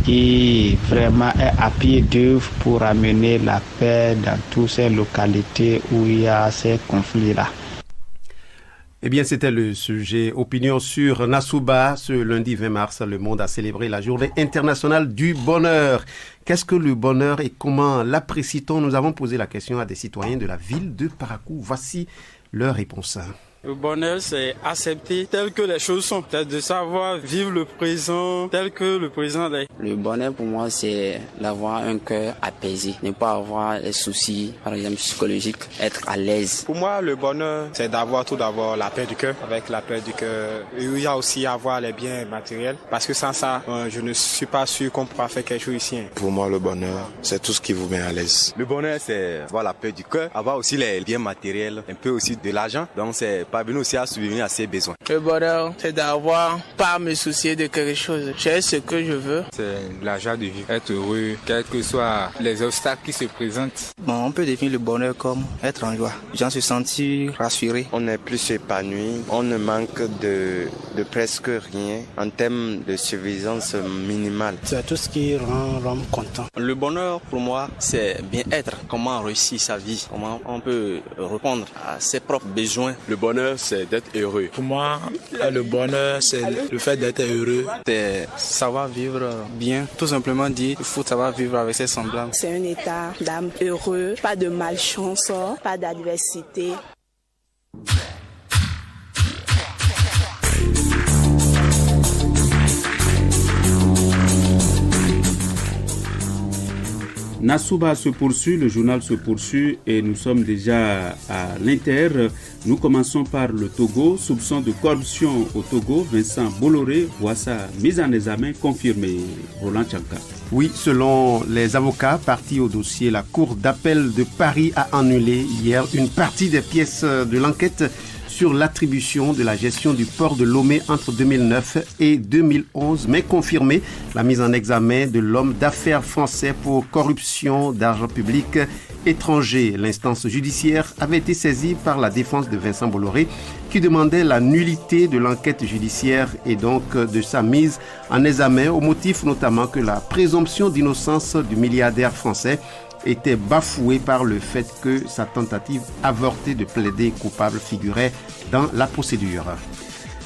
qui vraiment est à pied d'œuvre pour amener la paix dans toutes ces localités où il y a ces conflits-là. Eh bien, c'était le sujet opinion sur Nassouba. Ce lundi 20 mars, le monde a célébré la journée internationale du bonheur. Qu'est-ce que le bonheur et comment l'apprécie-t-on? Nous avons posé la question à des citoyens de la ville de Parakou. Voici leur réponse. Le bonheur, c'est accepter tel que les choses sont, c'est de savoir vivre le présent tel que le présent est. Le bonheur pour moi, c'est d'avoir un cœur apaisé, ne pas avoir des soucis, par exemple psychologiques, être à l'aise. Pour moi, le bonheur, c'est d'avoir tout d'abord la paix du cœur. Avec la paix du cœur, il y a aussi avoir les biens matériels, parce que sans ça, je ne suis pas sûr qu'on pourra faire quelque chose ici. Pour moi, le bonheur, c'est tout ce qui vous met à l'aise. Le bonheur, c'est avoir la paix du cœur, avoir aussi les biens matériels, un peu aussi de l'argent, donc c'est parvenir aussi à subvenir à ses besoins. Le bonheur, c'est d'avoir pas à me soucier de quelque chose. J'ai ce que je veux. C'est la joie de vivre, être heureux, quels que soient les obstacles qui se présentent. Bon, on peut définir le bonheur comme être en joie. Les gens se sentent rassurés. On est plus épanoui, on ne manque de presque rien en termes de suffisance minimale. C'est tout ce qui rend l'homme content. Le bonheur, pour moi, c'est bien être. Comment réussir sa vie, comment on peut répondre à ses propres besoins. Le bonheur, c'est d'être heureux. Pour moi, le bonheur, c'est le fait d'être heureux. C'est savoir vivre bien. Tout simplement dit, il faut savoir vivre avec ses semblables. C'est un état d'âme heureux, pas de malchance, pas d'adversité. Nassouba se poursuit, le journal se poursuit et nous sommes déjà à l'Inter. Nous commençons par le Togo. Soupçon de corruption au Togo, Vincent Bolloré voit sa mise en examen confirmée. Roland Tchanka. Oui, selon les avocats partis au dossier, la Cour d'appel de Paris a annulé hier une partie des pièces de l'enquête sur l'attribution de la gestion du port de Lomé entre 2009 et 2011, mais confirmé la mise en examen de l'homme d'affaires français pour corruption d'argent public étranger. L'instance judiciaire avait été saisie par la défense de Vincent Bolloré qui demandait la nullité de l'enquête judiciaire et donc de sa mise en examen au motif notamment que la présomption d'innocence du milliardaire français était bafouée par le fait que sa tentative avortée de plaider coupable figurait dans la procédure.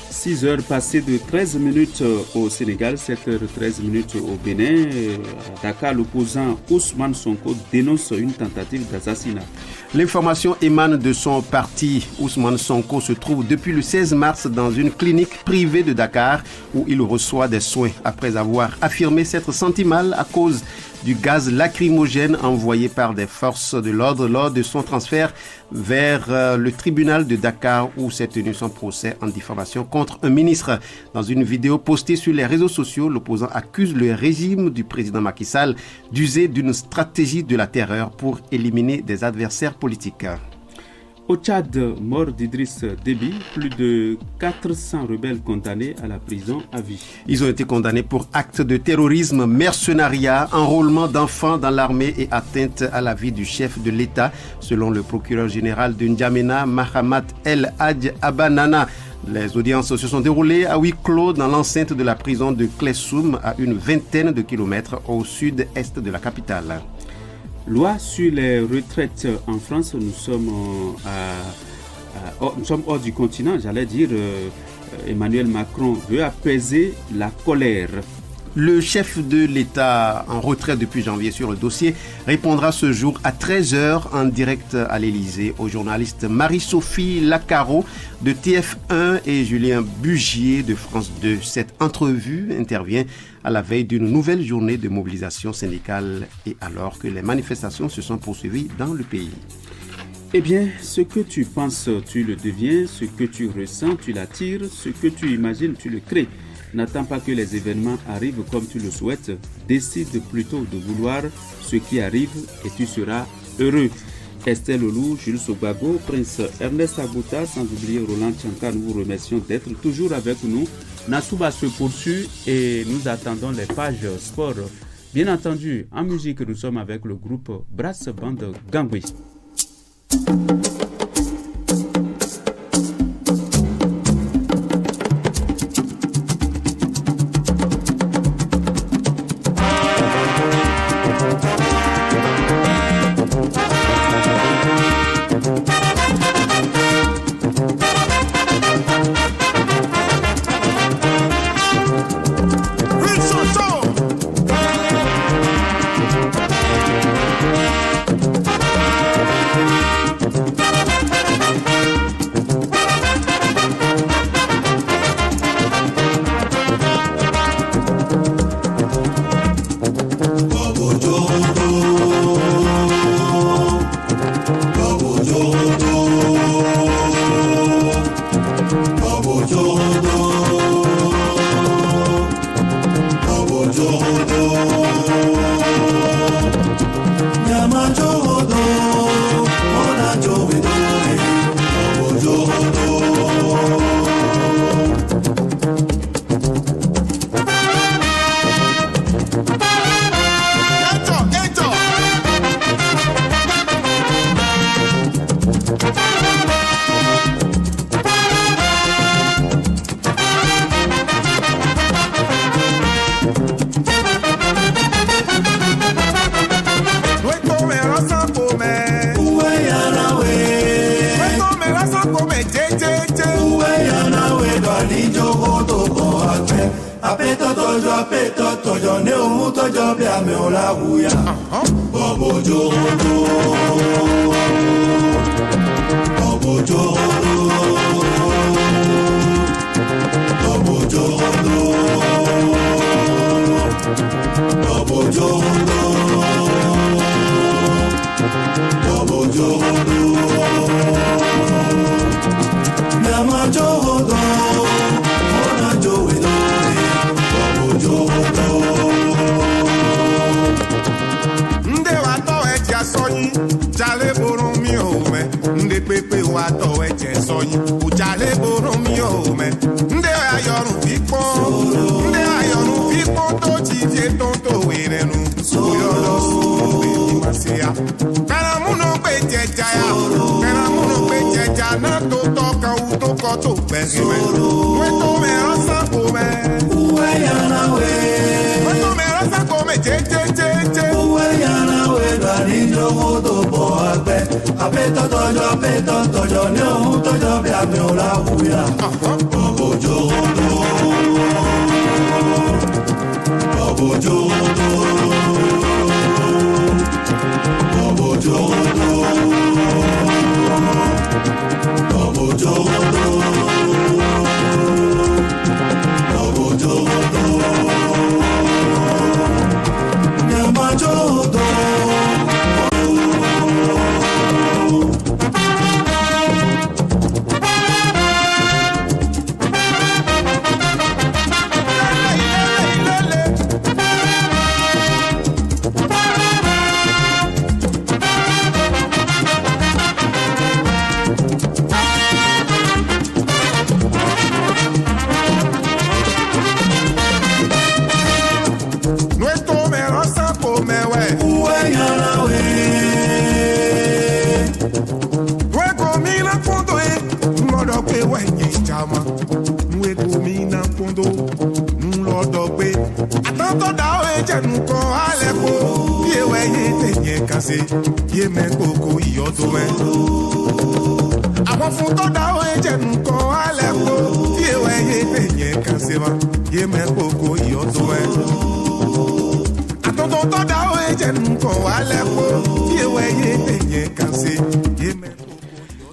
6 heures passées de 13 minutes au Sénégal, 7h13 minutes au Bénin. À Dakar, l'opposant Ousmane Sonko dénonce une tentative d'assassinat. L'information émane de son parti. Ousmane Sonko se trouve depuis le 16 mars dans une clinique privée de Dakar où il reçoit des soins après avoir affirmé s'être senti mal à cause du gaz lacrymogène envoyé par des forces de l'ordre lors de son transfert vers le tribunal de Dakar où s'est tenu son procès en diffamation contre un ministre. Dans une vidéo postée sur les réseaux sociaux, l'opposant accuse le régime du président Macky Sall d'user d'une stratégie de la terreur pour éliminer des adversaires politiques. Au Tchad, mort d'Idriss Déby, plus de 400 rebelles condamnés à la prison à vie. Ils ont été condamnés pour actes de terrorisme, mercenariat, enrôlement d'enfants dans l'armée et atteinte à la vie du chef de l'État, selon le procureur général de N'Djamena, Mahamat El Hadj Abanana. Les audiences se sont déroulées à huis clos dans l'enceinte de la prison de Klessoum, à une vingtaine de kilomètres au sud-est de la capitale. Loi sur les retraites en France, nous sommes hors du continent, j'allais dire. Emmanuel Macron veut apaiser la colère. Le chef de l'État en retrait depuis janvier sur le dossier répondra ce jour à 13h en direct à l'Élysée aux journalistes Marie-Sophie Lacaro de TF1 et Julien Bugier de France 2. Cette entrevue intervient à la veille d'une nouvelle journée de mobilisation syndicale et alors que les manifestations se sont poursuivies dans le pays. Eh bien, ce que tu penses, tu le deviens, ce que tu ressens, tu l'attires, ce que tu imagines, tu le crées. N'attends pas que les événements arrivent comme tu le souhaites. Décide plutôt de vouloir ce qui arrive et tu seras heureux. Estelle Olou, Jules Sobago, Prince Ernest Agouta, sans oublier Roland Tchanka, nous vous remercions d'être toujours avec nous. Nassouba se poursuit et nous attendons les pages sport. Bien entendu, en musique, nous sommes avec le groupe Brass Band Gangui.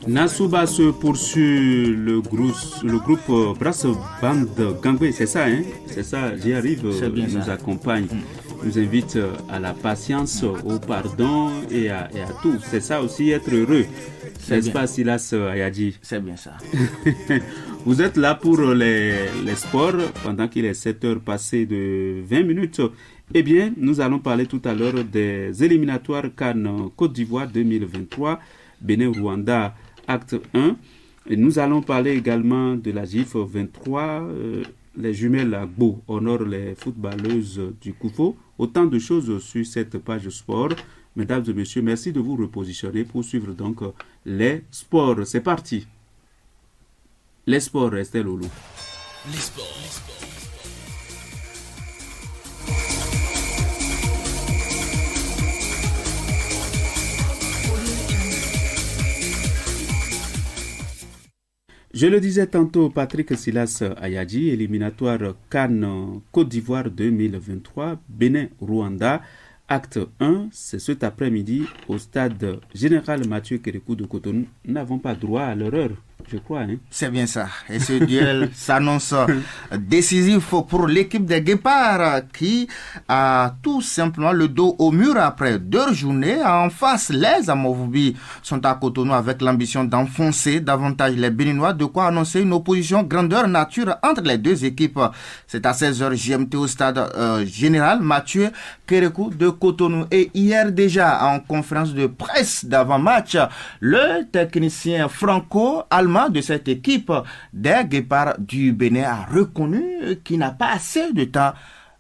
Nassouba se poursuit le groupe Brass Band Gangway, c'est ça, hein? C'est ça, j'y arrive, il nous accompagne, nous invite à la patience, au pardon et à tout. C'est ça aussi, être heureux. N'est-ce pas, Silas Ayadji? C'est bien ça. Vous êtes là pour les sports pendant qu'il est 7h passées de 20 minutes. Eh bien, nous allons parler tout à l'heure des éliminatoires CAN Côte d'Ivoire 2023, Bénin-Rwanda, acte 1. Et nous allons parler également de la GIF 23. Les jumelles Agbo honorent les footballeuses du Koufo. Autant de choses sur cette page sport. Mesdames et messieurs, merci de vous repositionner pour suivre donc les sports. C'est parti. Les sports, Estelle Loulou. Les sports. Je le disais tantôt, Patrick Silas Ayadji, éliminatoire CAN Côte d'Ivoire 2023, Bénin-Rwanda, acte 1, c'est cet après-midi au stade général Mathieu Kérékou de Cotonou. Nous n'avons pas droit à l'erreur, je crois. Hein? C'est bien ça. Et ce duel s'annonce décisif pour l'équipe des Guépards qui a tout simplement le dos au mur après 2 journées. En face, les Amovubi sont à Cotonou avec l'ambition d'enfoncer davantage les Béninois, de quoi annoncer une opposition grandeur nature entre les deux équipes. C'est à 16h GMT au stade général Mathieu Kérékou de Cotonou. Et hier déjà, en conférence de presse d'avant-match, le technicien franco-allemand de cette équipe des Guépards du Bénin a reconnu qu'il n'a pas assez de temps,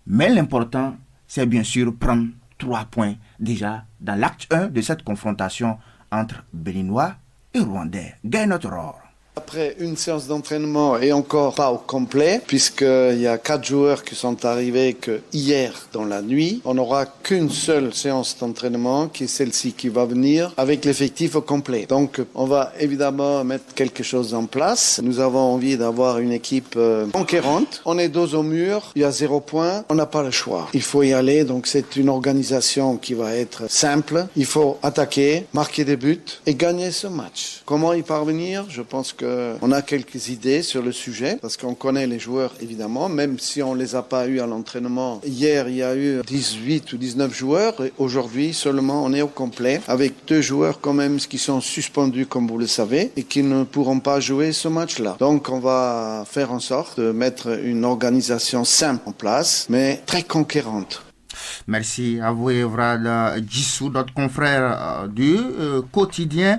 mais l'important, c'est bien sûr prendre 3 points déjà dans l'acte 1 de cette confrontation entre Béninois et Rwandais. Gagne notre or. Après une séance d'entraînement et encore pas au complet, puisqu'il y a 4 joueurs qui sont arrivés que hier dans la nuit, on n'aura qu'une seule séance d'entraînement qui est celle-ci qui va venir avec l'effectif au complet. Donc on va évidemment mettre quelque chose en place. Nous avons envie d'avoir une équipe conquérante. On est dos au mur, il y a 0 point, on n'a pas le choix. Il faut y aller, donc c'est une organisation qui va être simple. Il faut attaquer, marquer des buts et gagner ce match. Comment y parvenir? Je pense qu'on a quelques idées sur le sujet, parce qu'on connaît les joueurs évidemment, même si on les a pas eu à l'entraînement. Hier, il y a eu 18 ou 19 joueurs, et aujourd'hui seulement on est au complet, avec 2 joueurs quand même qui sont suspendus comme vous le savez, et qui ne pourront pas jouer ce match-là. Donc on va faire en sorte de mettre une organisation simple en place, mais très conquérante. Merci à vous, Evrad Djissou, notre confrère du quotidien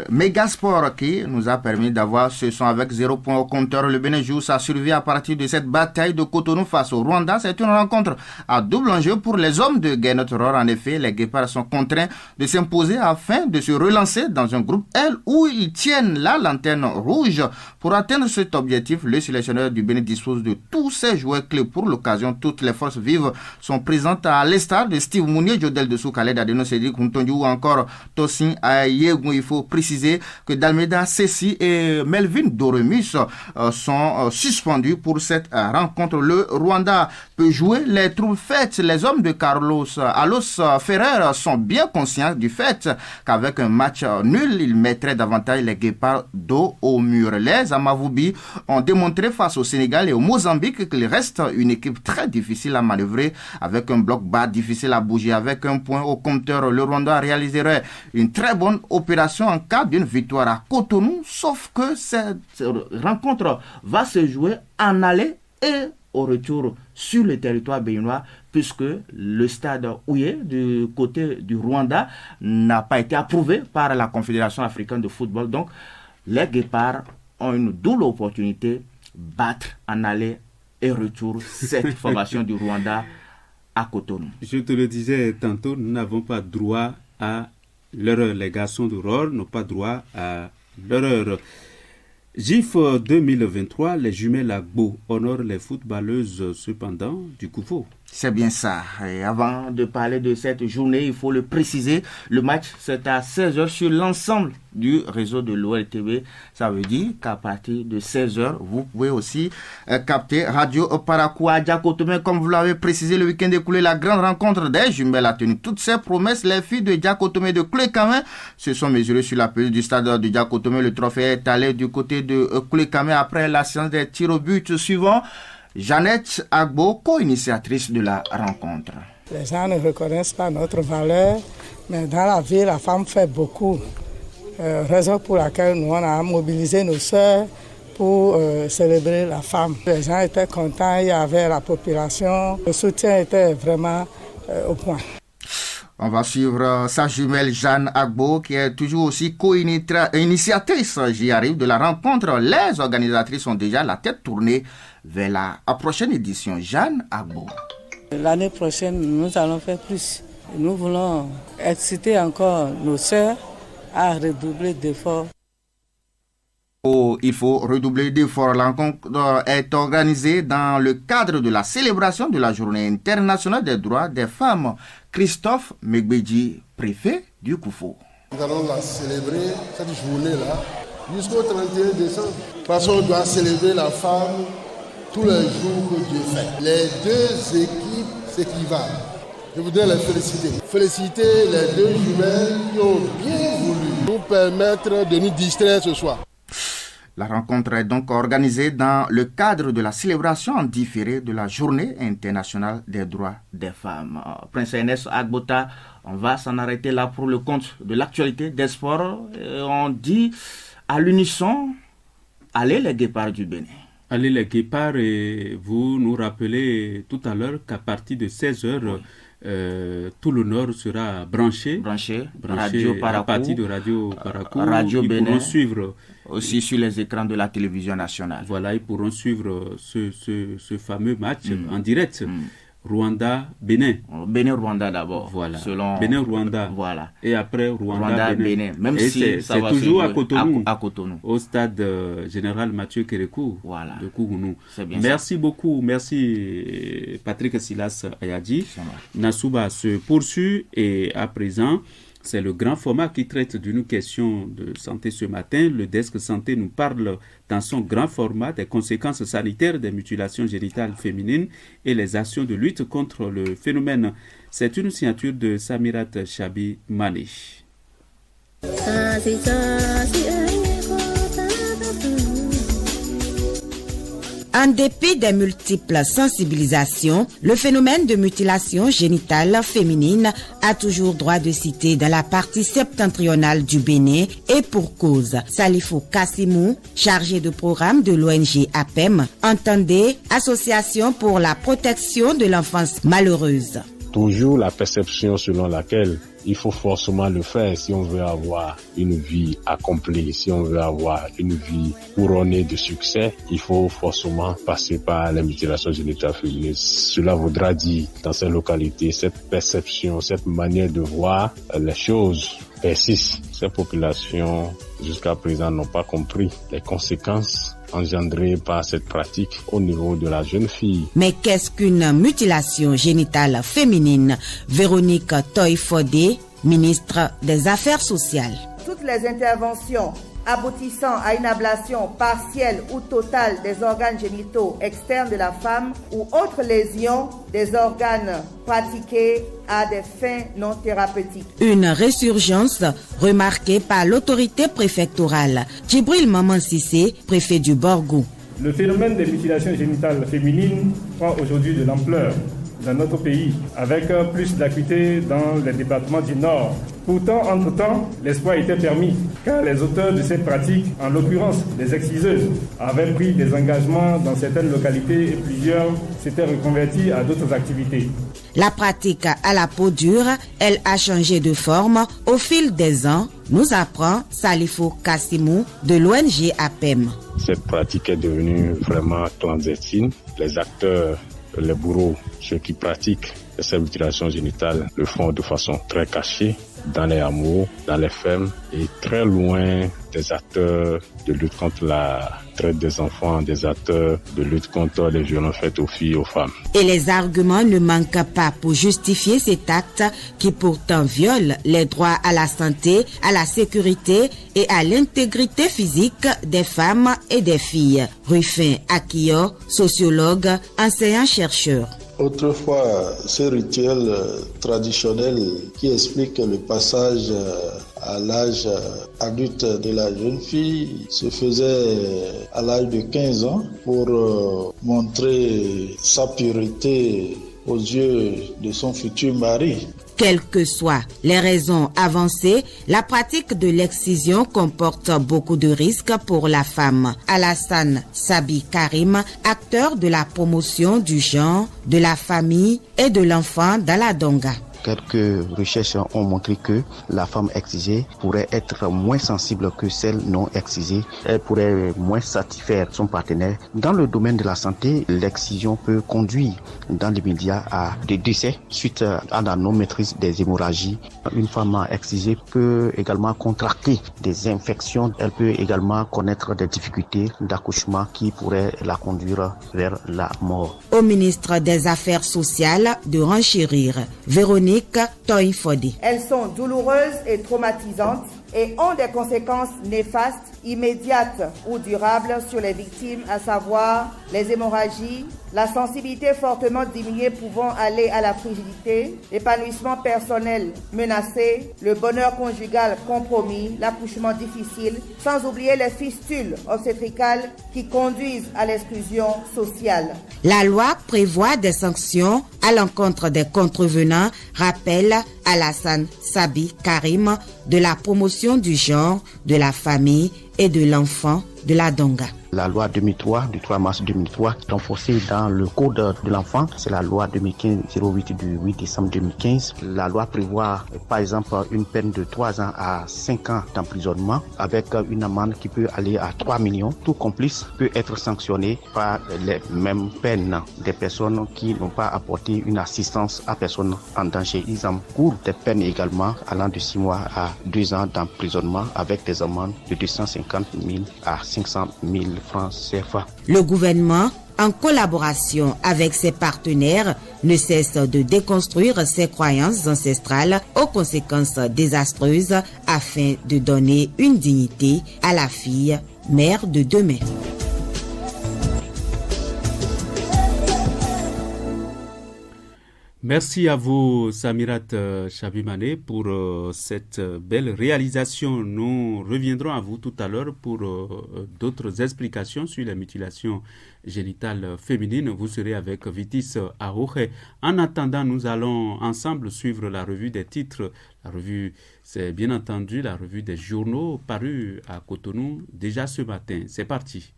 Megasport, qui nous a permis d'avoir ce son avec 0 point au compteur. Le Bénin joue sa survie à partir de cette bataille de Cotonou face au Rwanda. C'est une rencontre à double enjeu pour les hommes de Gaynoth Roar. En effet, les Guépards sont contraints de s'imposer afin de se relancer dans un groupe L où ils tiennent la lanterne rouge. Pour atteindre cet objectif, le sélectionneur du Bénin dispose de tous ses joueurs clés pour l'occasion. Toutes les forces vives sont présentes à l'instar de Steve Mounier, Jodel Dessou, Khaled Adeno, Cédric Ntondiou ou encore Tosin Ayegou. Il faut préciser que Dalmeda Sessi et Melvin Doremus sont suspendus pour cette rencontre. Le Rwanda peut jouer les troupes faites. Les hommes de Carlos Alos Ferrer sont bien conscients du fait qu'avec un match nul, ils mettraient davantage les Guépards dos au mur. Les Amavoubi ont démontré face au Sénégal et au Mozambique qu'il reste une équipe très difficile à manœuvrer, avec un bloc bas difficile à bouger. Avec un point au compteur, le Rwanda réaliserait une très bonne opération en cas d'une victoire à Cotonou, sauf que cette rencontre va se jouer en aller et au retour sur le territoire béninois, puisque le stade Ouyé du côté du Rwanda n'a pas été approuvé par la Confédération africaine de football. Donc les Guépards ont une double opportunité, battre en aller et retour cette formation du Rwanda à Cotonou. Je te le disais tantôt, nous n'avons pas droit à l'erreur. Les garçons de Roar n'ont pas droit à l'erreur. GIF 2023, les jumelles Agbo honorent les footballeuses cependant du Koufo. C'est bien ça. Et avant de parler de cette journée, il faut le préciser, le match c'est à 16h sur l'ensemble du réseau de l'OLTV. Ça veut dire qu'à partir de 16h, vous pouvez aussi capter Radio Parakou à Diakotomé. Comme vous l'avez précisé, le week-end écoulé, la grande rencontre des jumelles a tenu toutes ses promesses. Les filles de Diakotomé de Koulékamé se sont mesurées sur la pelouse du stade de Diakotomé. Le trophée est allé du côté de Koulékamé après la séance des tirs au but suivant. Jeannette Agbo, co-initiatrice de la rencontre. Les gens ne reconnaissent pas notre valeur, mais dans la vie, la femme fait beaucoup. Raison pour laquelle nous on a mobilisé nos sœurs pour célébrer la femme. Les gens étaient contents, il y avait la population, le soutien était vraiment au point. On va suivre sa jumelle Jeanne Agbo, qui est toujours aussi co-initiatrice, j'y arrive, de la rencontre. Les organisatrices ont déjà la tête tournée vers la prochaine édition. Jeanne Agbo. L'année prochaine, nous allons faire plus. Nous voulons exciter encore nos sœurs à redoubler d'efforts. Il faut redoubler d'efforts. La rencontre est organisée dans le cadre de la célébration de la Journée internationale des droits des femmes. Christophe Megbedji, préfet du Koufo. Nous allons la célébrer, cette journée-là, jusqu'au 31 décembre. Parce qu'on doit célébrer la femme tous les jours que Dieu fait. Les deux équipes s'équivalent. Je voudrais les féliciter. Féliciter les deux jumelles qui ont bien voulu nous permettre de nous distraire ce soir. La rencontre est donc organisée dans le cadre de la célébration en différé de la Journée internationale des droits des femmes. Prince Ernest Agbota, on va s'en arrêter là pour le compte de l'actualité des sports. On dit à l'unisson, allez les Guépards du Bénin. Allez les Guépards, et vous nous rappelez tout à l'heure qu'à partir de 16h, tout le Nord sera branché Radio Parakou, à partir de Radio Parakou. Radio Bénin, pourront suivre aussi sur les écrans de la télévision nationale. Voilà, ils pourront suivre ce fameux match en direct. Rwanda, Bénin. Bénin, Rwanda d'abord. Voilà. Selon... Bénin, Rwanda. Voilà. Et après Rwanda, Bénin. Même et si c'est toujours à Cotonou. À Cotonou. Au stade général Mathieu Kérékou. Voilà. De Kourounou. Merci beaucoup. Merci Patrick Silas Ayadi. Nassouba se poursuit et à présent, c'est le grand format qui traite d'une question de santé ce matin. Le Desk Santé nous parle dans son grand format des conséquences sanitaires des mutilations génitales féminines et les actions de lutte contre le phénomène. C'est une signature de Samirat Chabi Manish. En dépit des multiples sensibilisations, le phénomène de mutilation génitale féminine a toujours droit de cité dans la partie septentrionale du Bénin et pour cause. Salifou Kassimou, chargé de programme de l'ONG APEM, entendait Association pour la protection de l'enfance malheureuse. Toujours la perception selon laquelle il faut forcément le faire si on veut avoir une vie accomplie, si on veut avoir une vie couronnée de succès, il faut forcément passer par la mutilation génitale féminine. Cela voudra dire, dans ces localités, cette perception, cette manière de voir les choses persiste. Ces populations, jusqu'à présent, n'ont pas compris les conséquences engendrées par cette pratique au niveau de la jeune fille. Mais qu'est-ce qu'une mutilation génitale féminine? Véronique Toy-Fodé, ministre des Affaires sociales. Toutes les interventions aboutissant à une ablation partielle ou totale des organes génitaux externes de la femme ou autres lésions des organes pratiquées à des fins non thérapeutiques. Une résurgence remarquée par l'autorité préfectorale. Djibril Maman Sissé, préfet du Borgou. Le phénomène des mutilations génitales féminines prend aujourd'hui de l'ampleur dans notre pays, avec plus d'acuité dans les départements du Nord. Pourtant, entre-temps, l'espoir était permis, car les auteurs de cette pratique, en l'occurrence les exciseuses, avaient pris des engagements dans certaines localités et plusieurs s'étaient reconvertis à d'autres activités. La pratique à la peau dure, elle a changé de forme au fil des ans, nous apprend Salifou Kassimou de l'ONG APEM. Cette pratique est devenue vraiment clandestine. Les acteurs, les bourreaux, ceux qui pratiquent ces mutilations génitales le font de façon très cachée, dans les hameaux, dans les fermes et très loin des acteurs de lutte contre la traite des enfants, des acteurs de lutte contre les violences faites aux filles et aux femmes. Et les arguments ne manquent pas pour justifier cet acte qui pourtant viole les droits à la santé, à la sécurité et à l'intégrité physique des femmes et des filles. Rufin Akio, sociologue, enseignant-chercheur. Autrefois, ce rituel traditionnel qui explique le passage à l'âge adulte de la jeune fille se faisait à l'âge de 15 ans pour montrer sa pureté aux yeux de son futur mari. Quelles que soient les raisons avancées, la pratique de l'excision comporte beaucoup de risques pour la femme. Alassane Sabi Karim, acteur de la promotion du genre, de la famille et de l'enfant dans la Donga. Quelques recherches ont montré que la femme excisée pourrait être moins sensible que celle non excisée. Elle pourrait moins satisfaire son partenaire. Dans le domaine de la santé, l'excision peut conduire dans l'immédiat à des décès suite à la non-maîtrise des hémorragies. Une femme excisée peut également contracter des infections. Elle peut également connaître des difficultés d'accouchement qui pourraient la conduire vers la mort. Au ministre des Affaires sociales de renchérir, Véronique Toy-Fodé. Elles sont douloureuses et traumatisantes et ont des conséquences néfastes, immédiates ou durables sur les victimes, à savoir les hémorragies, la sensibilité fortement diminuée pouvant aller à la frigidité, l'épanouissement personnel menacé, le bonheur conjugal compromis, l'accouchement difficile, sans oublier les fistules obstétricales qui conduisent à l'exclusion sociale. La loi prévoit des sanctions à l'encontre des contrevenants, rappelle Alassane Sabi Karim de la promotion du genre, de la famille et de l'enfant de la Donga. La loi 2003 du 3 mars 2003 renforcée dans le code de l'enfant, c'est la loi 2015-08 du 8 décembre 2015. La loi prévoit par exemple une peine de 3 ans à 5 ans d'emprisonnement avec une amende qui peut aller à 3 millions. Tout complice peut être sanctionné par les mêmes peines des personnes qui n'ont pas apporté une assistance à personne en danger. Ils encourent des peines également allant de 6 mois à 2 ans d'emprisonnement avec des amendes de 250 000 à 500 000 francs CFA. Le gouvernement, en collaboration avec ses partenaires, ne cesse de déconstruire ses croyances ancestrales aux conséquences désastreuses afin de donner une dignité à la fille, mère de demain. Merci à vous, Samirat Chabimane, pour cette belle réalisation. Nous reviendrons à vous tout à l'heure pour d'autres explications sur les mutilations génitales féminines. Vous serez avec Vitis Arouche. En attendant, nous allons ensemble suivre la revue des titres. La revue, c'est bien entendu la revue des journaux parus à Cotonou déjà ce matin. C'est parti.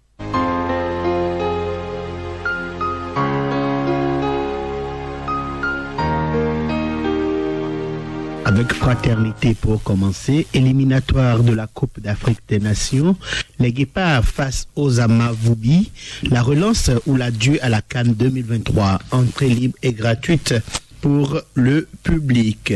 Avec fraternité pour commencer, éliminatoire de la Coupe d'Afrique des Nations, les Guépards face aux Amavoubi, la relance ou l'adieu à la CAN 2023, entrée libre et gratuite pour le public.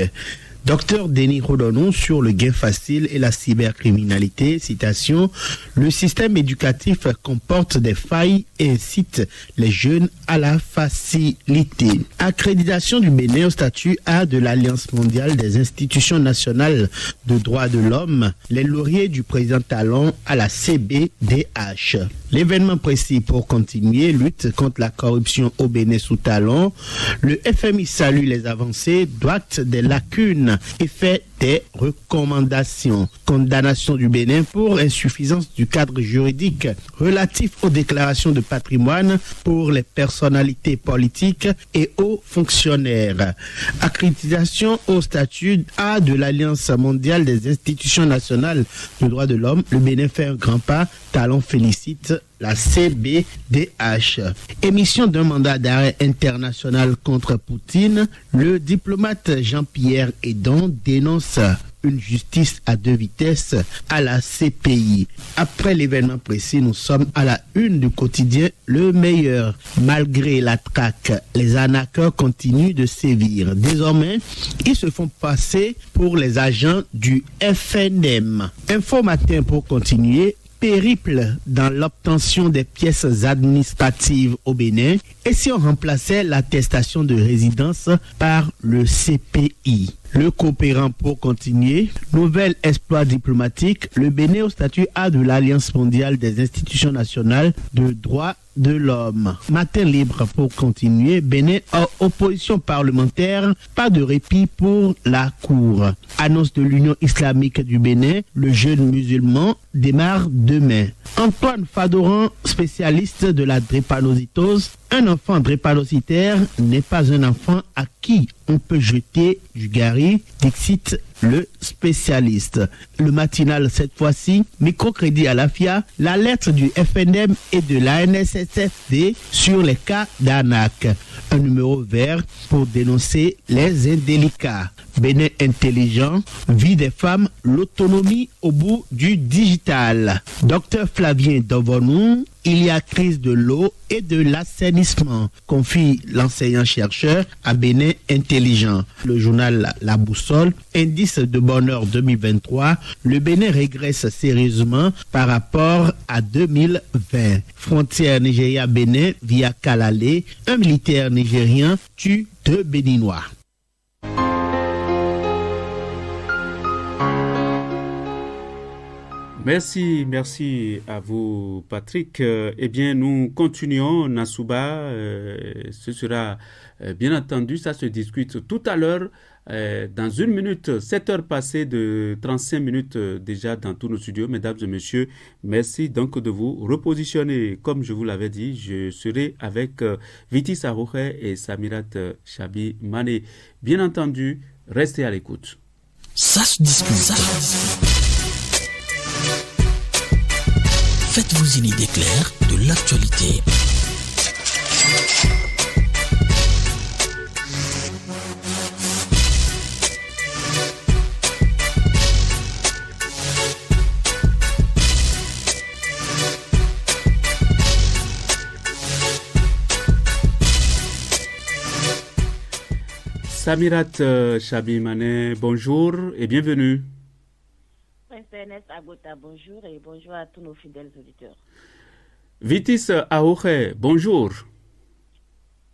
Docteur Denis Rodonou sur le gain facile et la cybercriminalité, citation, le système éducatif comporte des failles et incite les jeunes à la facilité. Accréditation du Bénin au statut A de l'Alliance mondiale des institutions nationales de droits de l'homme, les lauriers du président Talon à la CBDH. L'événement précis pour continuer, lutte contre la corruption au Bénin sous Talon, le FMI salue les avancées, droite des lacunes et fait des recommandations. Condamnation du Bénin pour insuffisance du cadre juridique relatif aux déclarations de patrimoine pour les personnalités politiques et aux fonctionnaires. Accréditation au statut A de l'Alliance mondiale des institutions nationales de droits de l'homme. Le Bénin fait un grand pas. Talon félicite la CBDH. Émission d'un mandat d'arrêt international contre Poutine. Le diplomate Jean-Pierre Edon dénonce une justice à deux vitesses à la CPI. Après l'événement précis, nous sommes à la une du quotidien Le Meilleur. Malgré la traque, les arnaqueurs continuent de sévir. Désormais, ils se font passer pour les agents du FNM. Info Matin pour continuer. Périple dans l'obtention des pièces administratives au Bénin et si on remplaçait l'attestation de résidence par le CPI. Le coopérant pour continuer. Nouvel exploit diplomatique. Le Bénin au statut A de l'Alliance mondiale des institutions nationales de droits de l'homme. Matin libre pour continuer. Bénin en opposition parlementaire. Pas de répit pour la Cour. Annonce de l'Union islamique du Bénin. Le jeûne musulman démarre demain. Antoine Fadoran, spécialiste de la drépanocytose. Un enfant drépanocytaire n'est pas un enfant à qui on peut jeter du gari, dixit le spécialiste. Le matinal cette fois-ci, microcrédit à la FIA, l'alerte du FNM et de la NSSFD sur les cas d'arnaque. Un numéro vert pour dénoncer les indélicats. Bénin intelligent, vie des femmes, l'autonomie au bout du digital. Docteur Flavien Dovonou, il y a crise de l'eau et de l'assainissement, confie l'enseignant-chercheur à Bénin intelligent. Le journal La Boussole, indice de bonheur 2023, le Bénin régresse sérieusement par rapport à 2020. Frontière Nigeria-Bénin via Kalale, un militaire nigérien tue 2 Béninois. Merci à vous, Patrick. Eh bien, nous continuons, Nassouba. Ce sera, bien entendu, ça se discute tout à l'heure. Dans 1 minute, 7 heures passées de 35 minutes déjà dans tous nos studios. Mesdames et messieurs, merci donc de vous repositionner. Comme je vous l'avais dit, je serai avec Vitis Arouche et Samirat Chabimane. Bien entendu, restez à l'écoute. Ça se discute. Faites-vous une idée claire de l'actualité. Samirat Chabimane, bonjour et bienvenue. Prince Ernest Agota, bonjour et bonjour à tous nos fidèles auditeurs. Vitis Aouche, bonjour.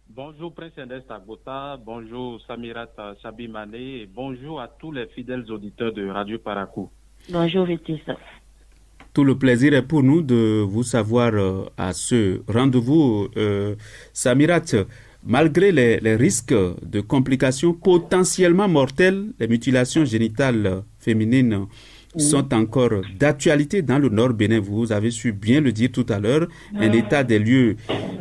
Bonjour Prince Ernest Agota, bonjour Samirat Chabimane et bonjour à tous les fidèles auditeurs de Radio Parakou. Bonjour Vitis. Tout le plaisir est pour nous de vous savoir à ce rendez-vous. Samirat, malgré les risques de complications potentiellement mortelles, les mutilations génitales féminines sont encore d'actualité dans le Nord Bénin. Vous avez su bien le dire tout à l'heure, un état des lieux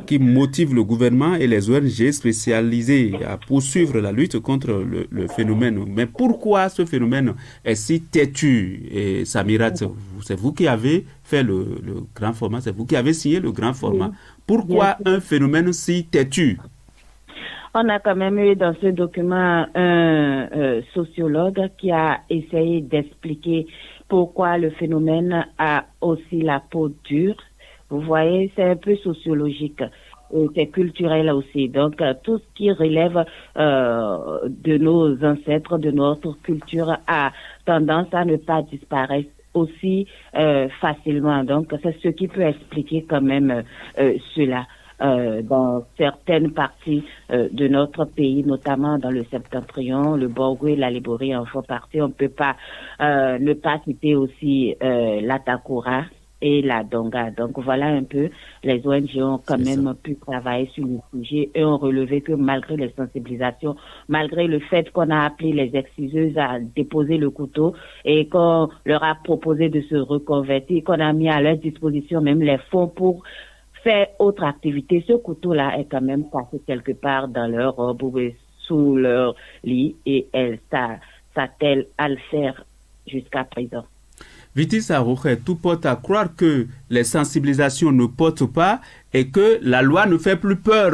qui motive le gouvernement et les ONG spécialisées à poursuivre la lutte contre le phénomène. Mais pourquoi ce phénomène est si têtu? Et Samirat, c'est vous qui avez fait le grand format, c'est vous qui avez signé le grand format. Pourquoi un phénomène si têtu? On a quand même eu dans ce document un sociologue qui a essayé d'expliquer pourquoi le phénomène a aussi la peau dure. Vous voyez, c'est un peu sociologique. C'est culturel aussi. Donc, tout ce qui relève de nos ancêtres, de notre culture, a tendance à ne pas disparaître aussi facilement. Donc, c'est ce qui peut expliquer quand même cela. Dans certaines parties de notre pays, notamment dans le septentrion, le Borgo et la Liborie en font partie. On ne peut pas ne pas citer aussi la Takura et la Donga. Donc voilà un peu, les ONG ont quand même pu travailler sur le sujet et ont relevé que malgré les sensibilisations, malgré le fait qu'on a appelé les exciseuses à déposer le couteau et qu'on leur a proposé de se reconvertir, qu'on a mis à leur disposition même les fonds pour faire autre activité, ce couteau-là est quand même passé quelque part dans leur robe ou sous leur lit et elle s'attelle à le faire jusqu'à présent. Vitis Arouche, tout porte à croire que les sensibilisations ne portent pas et que la loi ne fait plus peur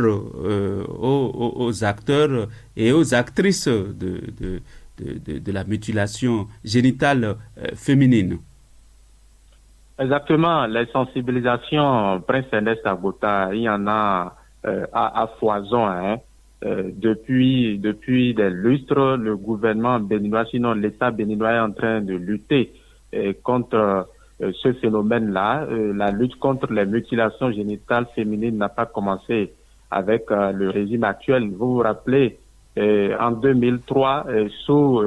aux acteurs et aux actrices de la mutilation génitale féminine. Exactement, les sensibilisations, Prince Ernest Agota, il y en a à foison. Depuis des lustres, le gouvernement béninois, sinon l'État béninois est en train de lutter contre ce phénomène-là. La lutte contre les mutilations génitales féminines n'a pas commencé avec le régime actuel. Vous vous rappelez, en 2003, sous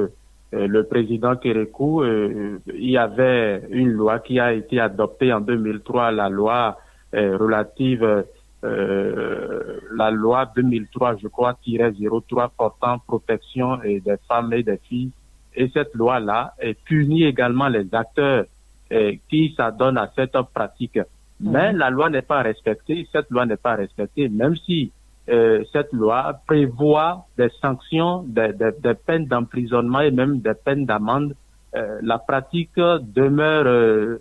le président Kérékou, il y avait une loi qui a été adoptée en 2003, la loi relative, la loi 2003, je crois, -03 portant protection des femmes et des filles. Et cette loi-là punit également les acteurs qui s'adonnent à cette pratique. Mais la loi n'est pas respectée, cette loi n'est pas respectée, même si cette loi prévoit des sanctions, des peines d'emprisonnement et même des peines d'amende. La pratique demeure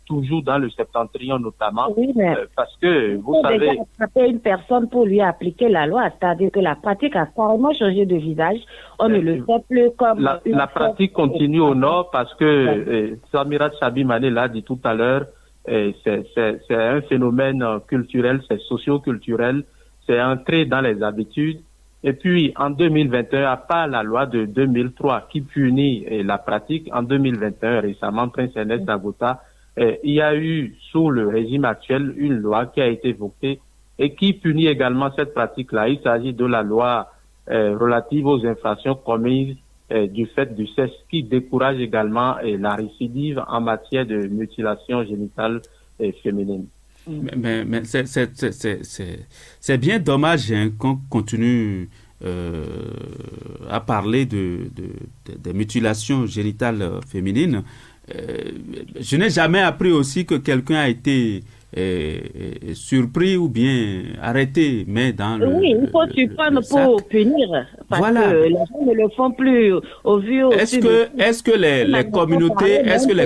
toujours dans le septentrion notamment, oui, mais parce que vous savez... déjà attraper une personne pour lui appliquer la loi, c'est-à-dire que la pratique a carrément changé de visage. On ne le fait plus comme... La pratique continue au nord parce que Samirat Chabimane l'a dit tout à l'heure, c'est un phénomène culturel, c'est socio-culturel, c'est ancré dans les habitudes. Et puis, en 2021, à part la loi de 2003 qui punit la pratique, en 2021, récemment, Prince Ernest Agota, il y a eu, sous le régime actuel, une loi qui a été votée et qui punit également cette pratique-là. Il s'agit de la loi relative aux infractions commises du fait du sexe, qui décourage également la récidive en matière de mutilation génitale féminine. Mais c'est bien dommage qu'on continue à parler des mutilations génitales féminines. Je n'ai jamais appris aussi que quelqu'un a été surpris ou bien arrêtés, mais dans le... Oui, il faut surprendre pour punir, parce que les gens ne le font plus au vu. Est-ce que les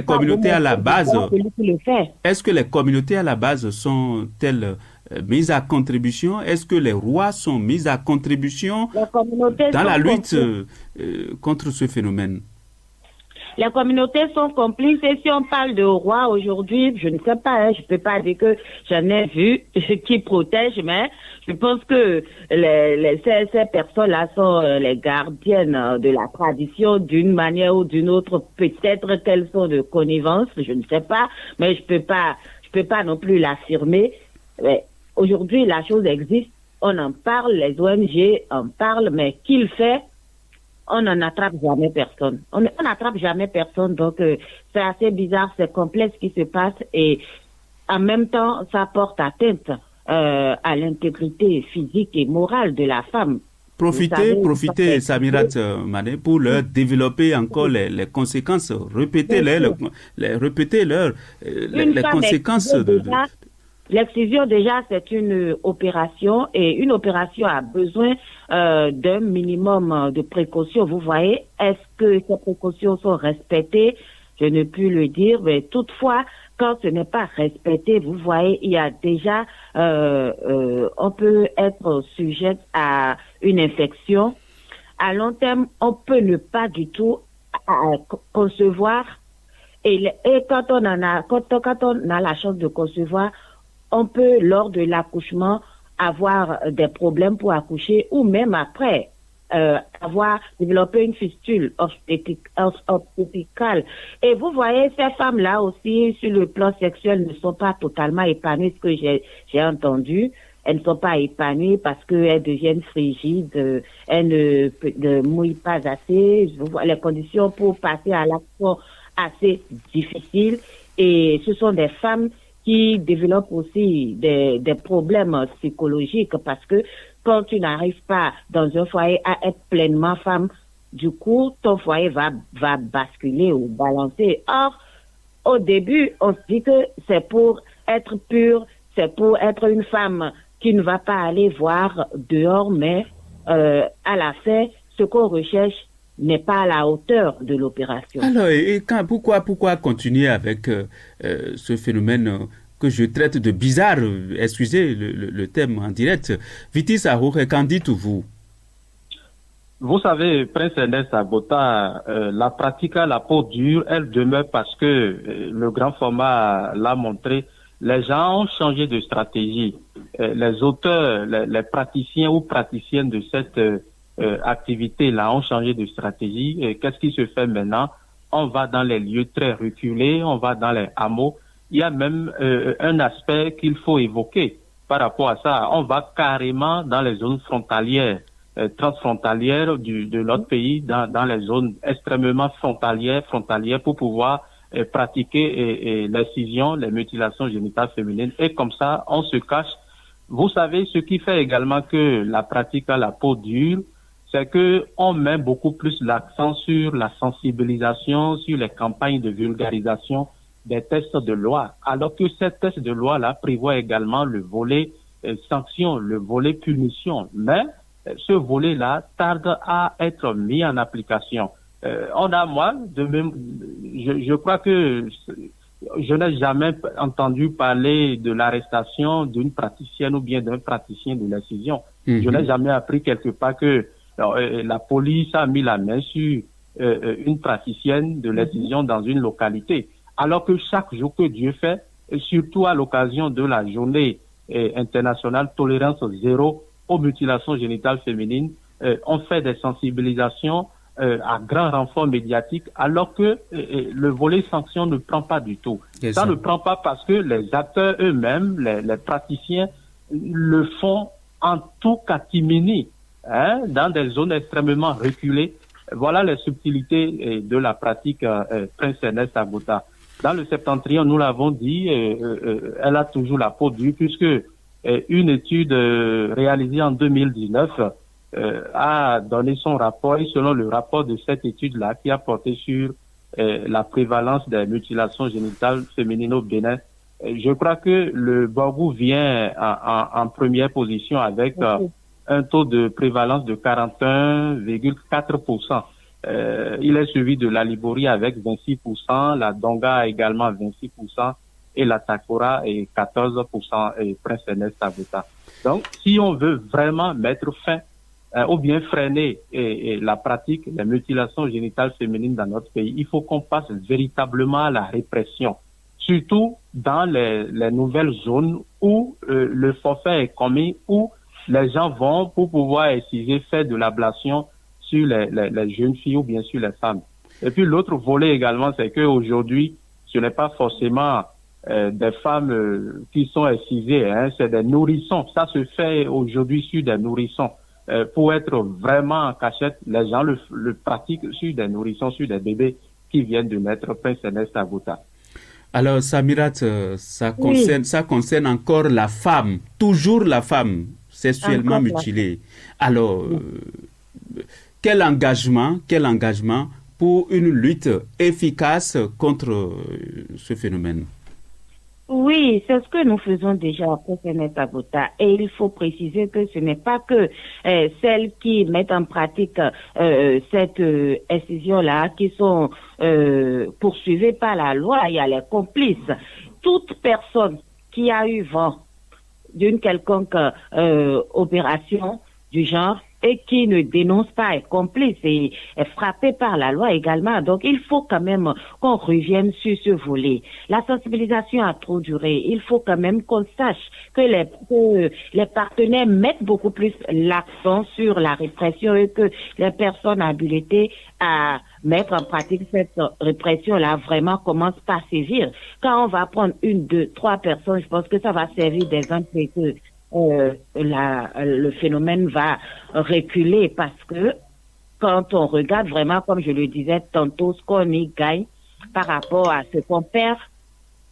communautés à la base, est-ce que les communautés à la base sont-elles mises à contribution? Est-ce que les rois sont mis à contribution dans la lutte contre ce phénomène? Les communautés sont complices, et si on parle de rois aujourd'hui, je ne sais pas, je ne peux pas dire que j'en ai vu qui protègent, mais je pense que ces personnes-là sont les gardiennes de la tradition d'une manière ou d'une autre. Peut-être qu'elles sont de connivence, je ne sais pas, mais je peux pas non plus l'affirmer. Mais aujourd'hui, la chose existe, on en parle, les ONG en parlent, mais qui le fait? On n'en attrape jamais personne. On n'attrape jamais personne, donc c'est assez bizarre, c'est complexe ce qui se passe, et en même temps, ça porte atteinte à l'intégrité physique et morale de la femme. Profitez, Samirat Mané, pour leur développer encore les conséquences, répétez les conséquences de... L'excision, déjà, c'est une opération, et une opération a besoin d'un minimum de précautions. Vous voyez, est-ce que ces précautions sont respectées? Je ne puis le dire, mais toutefois, quand ce n'est pas respecté, vous voyez, il y a déjà, on peut être sujet à une infection. À long terme, on peut ne pas du tout concevoir, et quand on a la chance de concevoir, on peut, lors de l'accouchement, avoir des problèmes pour accoucher, ou même après avoir développé une fistule obstétricale. Et vous voyez, ces femmes-là aussi, sur le plan sexuel, ne sont pas totalement épanouies, ce que j'ai entendu. Elles ne sont pas épanouies parce qu'elles deviennent frigides, elles ne mouillent pas assez. Les conditions pour passer à l'action assez difficiles. Et ce sont des femmes qui développent aussi des problèmes psychologiques, parce que quand tu n'arrives pas dans un foyer à être pleinement femme, du coup, ton foyer va basculer ou balancer. Or, au début, on se dit que c'est pour être pure, c'est pour être une femme qui ne va pas aller voir dehors, mais à la fin, ce qu'on recherche n'est pas à la hauteur de l'opération. Alors, pourquoi continuer avec ce phénomène que je traite de bizarre? Excusez le thème en direct. Vitis Ahoure, qu'en dites-vous? Vous savez, Prince Ernest Agbota, la pratique à la peau dure, elle demeure parce que le grand format l'a montré. Les gens ont changé de stratégie. Les auteurs, les praticiens ou praticiennes de cette activité-là ont changé de stratégie. Et qu'est-ce qui se fait maintenant? On va dans les lieux très reculés, on va dans les hameaux. Il y a même un aspect qu'il faut évoquer par rapport à ça. On va carrément dans les zones frontalières, transfrontalières de notre pays, dans les zones extrêmement frontalières pour pouvoir pratiquer l'excision, les mutilations génitales féminines. Et comme ça, on se cache. Vous savez, ce qui fait également que la pratique à la peau dure, c'est que on met beaucoup plus l'accent sur la sensibilisation, sur les campagnes de vulgarisation des textes de loi, alors que ces textes de loi-là prévoient également le volet sanction, le volet punition. Mais ce volet-là tarde à être mis en application. Je crois que je n'ai jamais entendu parler de l'arrestation d'une praticienne ou bien d'un praticien de l'excision. Je n'ai jamais appris quelque part que la police a mis la main sur une praticienne de l'excision dans une localité. Alors que chaque jour que Dieu fait, surtout à l'occasion de la journée internationale tolérance zéro aux mutilations génitales féminines, on fait des sensibilisations à grand renfort médiatique, alors que le volet sanction ne prend pas du tout. Ça ne prend pas parce que les acteurs eux-mêmes, les praticiens, le font en tout catimini, dans des zones extrêmement reculées. Voilà les subtilités de la pratique Prince Ernest Agbota. Dans le septentrion, nous l'avons dit, elle a toujours la peau dure, puisque une étude réalisée en 2019 a donné son rapport, et selon le rapport de cette étude-là, qui a porté sur la prévalence des mutilations génitales féminines au Bénin, Je crois que le Borgou vient en première position avec un taux de prévalence de 41,4%. Il est suivi de la Libori avec 26%, la Donga également 26% et la Takora est 14% et Prince Ernest Agbota. Donc, si on veut vraiment mettre fin ou bien freiner la pratique des mutilations génitales féminines dans notre pays, il faut qu'on passe véritablement à la répression, surtout dans les nouvelles zones où le forfait est commis, où les gens vont pour pouvoir essayer faire de l'ablation sur les jeunes filles ou bien sur les femmes. Et puis l'autre volet également, c'est qu'aujourd'hui, ce n'est pas forcément des femmes qui sont excisées, c'est des nourrissons. Ça se fait aujourd'hui sur des nourrissons. Pour être vraiment en cachette, les gens le pratiquent sur des nourrissons, sur des bébés qui viennent de naître, Prince Ernest Agbota. Alors, Samirat, ça concerne encore la femme, toujours la femme sexuellement mutilée. Alors, quel engagement pour une lutte efficace contre ce phénomène? Oui, c'est ce que nous faisons déjà après Prince Agbota. Et il faut préciser que ce n'est pas que celles qui mettent en pratique cette excision-là qui sont poursuivies par la loi. Il y a les complices. Toute personne qui a eu vent d'une quelconque opération du genre et qui ne dénonce pas est complice et est frappé par la loi également. Donc, il faut quand même qu'on revienne sur ce volet. La sensibilisation a trop duré. Il faut quand même qu'on sache que les partenaires mettent beaucoup plus l'accent sur la répression et que les personnes habilitées à mettre en pratique cette répression-là vraiment commencent par sévir. Quand on va prendre 1, 2, 3 personnes, je pense que ça va servir d'exemple et que le phénomène va reculer parce que quand on regarde vraiment, comme je le disais tantôt, ce qu'on y gagne par rapport à ce qu'on perd,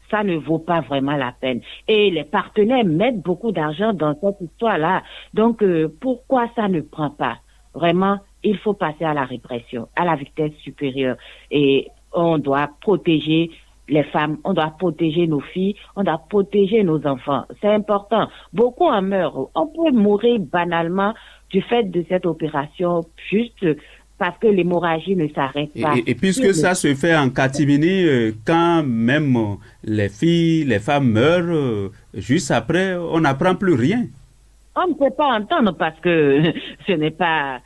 ça ne vaut pas vraiment la peine. Et les partenaires mettent beaucoup d'argent dans cette histoire-là. Donc, pourquoi ça ne prend pas? Vraiment, il faut passer à la répression, à la vitesse supérieure. Et on doit protéger les femmes, on doit protéger nos filles, on doit protéger nos enfants. C'est important. Beaucoup en meurent. On peut mourir banalement du fait de cette opération juste parce que l'hémorragie ne s'arrête pas. Et puisque ça se fait en catimini, quand même les filles, les femmes meurent, juste après, on n'apprend plus rien. On ne peut pas entendre parce que ce n'est pas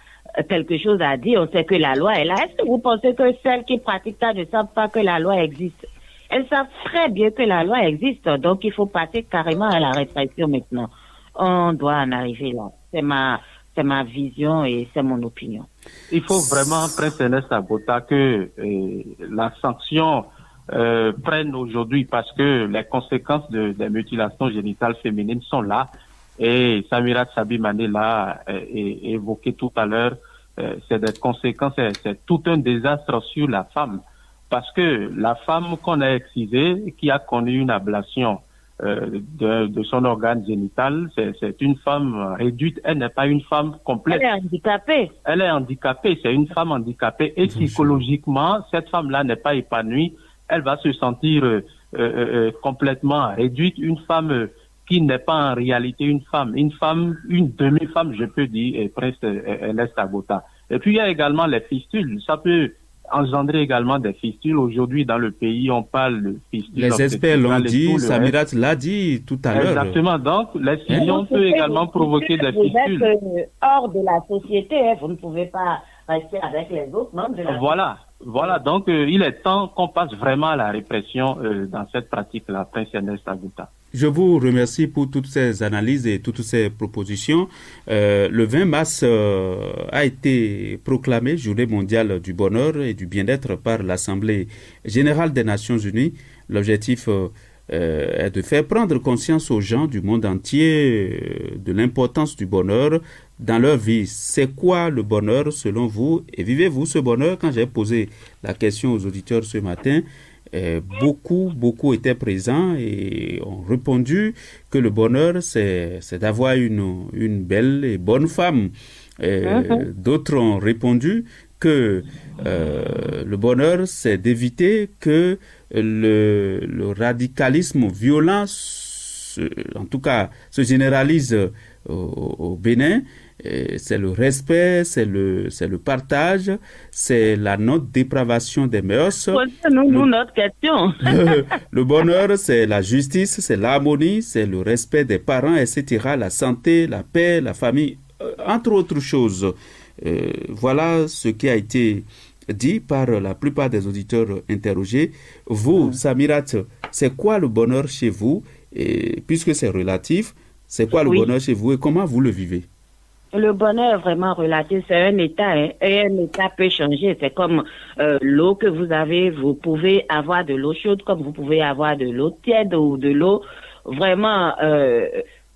quelque chose à dire. On sait que la loi est là. Est-ce que vous pensez que celles qui pratiquent ça ne savent pas que la loi existe? Elles savent très bien que la loi existe, donc il faut passer carrément à la répression maintenant. On doit en arriver là. C'est ma vision et c'est mon opinion. Il faut vraiment, Prince Ernest Agbota, que la sanction prenne aujourd'hui parce que les conséquences des mutilations génitales féminines sont là. Et Samirat Sabimane l'a évoqué tout à l'heure. C'est des conséquences, c'est tout un désastre sur la femme. Parce que la femme qu'on a excisée, qui a connu une ablation de son organe génital, c'est une femme réduite, elle n'est pas une femme complète. Elle est handicapée. Elle est handicapée, c'est une femme handicapée et psychologiquement, cette femme-là n'est pas épanouie, elle va se sentir complètement réduite, une femme qui n'est pas en réalité une femme, une demi-femme, je peux dire, Prince Ernest Agbota. Et puis il y a également les fistules, ça peut engendrer également des fistules. Aujourd'hui, dans le pays, on parle de fistules. Les experts l'ont dit, Samirat l'a dit tout à l'heure. Exactement. Donc, l'excision peut également provoquer des fistules. Vous êtes hors de la société, vous ne pouvez pas rester avec les autres membres de la société. Voilà. Donc, il est temps qu'on passe vraiment à la répression dans cette pratique-là, Prince Ernest Agbota. Je vous remercie pour toutes ces analyses et toutes ces propositions. Le 20 mars a été proclamé Journée mondiale du bonheur et du bien-être par l'Assemblée générale des Nations unies. L'objectif est de faire prendre conscience aux gens du monde entier de l'importance du bonheur dans leur vie. C'est quoi le bonheur selon vous? Et vivez-vous ce bonheur? Quand j'ai posé la question aux auditeurs ce matin, beaucoup étaient présents et ont répondu que le bonheur, c'est d'avoir une belle et bonne femme. D'autres ont répondu que le bonheur, c'est d'éviter que le radicalisme violent, en tout cas, se généralise au Bénin. C'est le respect, c'est le partage, c'est la non-dépravation des mœurs. Nous notre question. Le bonheur, c'est la justice, c'est l'harmonie, c'est le respect des parents, etc., la santé, la paix, la famille, entre autres choses. Voilà ce qui a été dit par la plupart des auditeurs interrogés. Vous, Samirat, c'est quoi le bonheur chez vous? Et puisque c'est relatif, c'est quoi le bonheur chez vous et comment vous le vivez? Le bonheur est vraiment relatif, c'est un état, hein, et un état peut changer. C'est comme l'eau que vous avez, vous pouvez avoir de l'eau chaude comme vous pouvez avoir de l'eau tiède ou de l'eau vraiment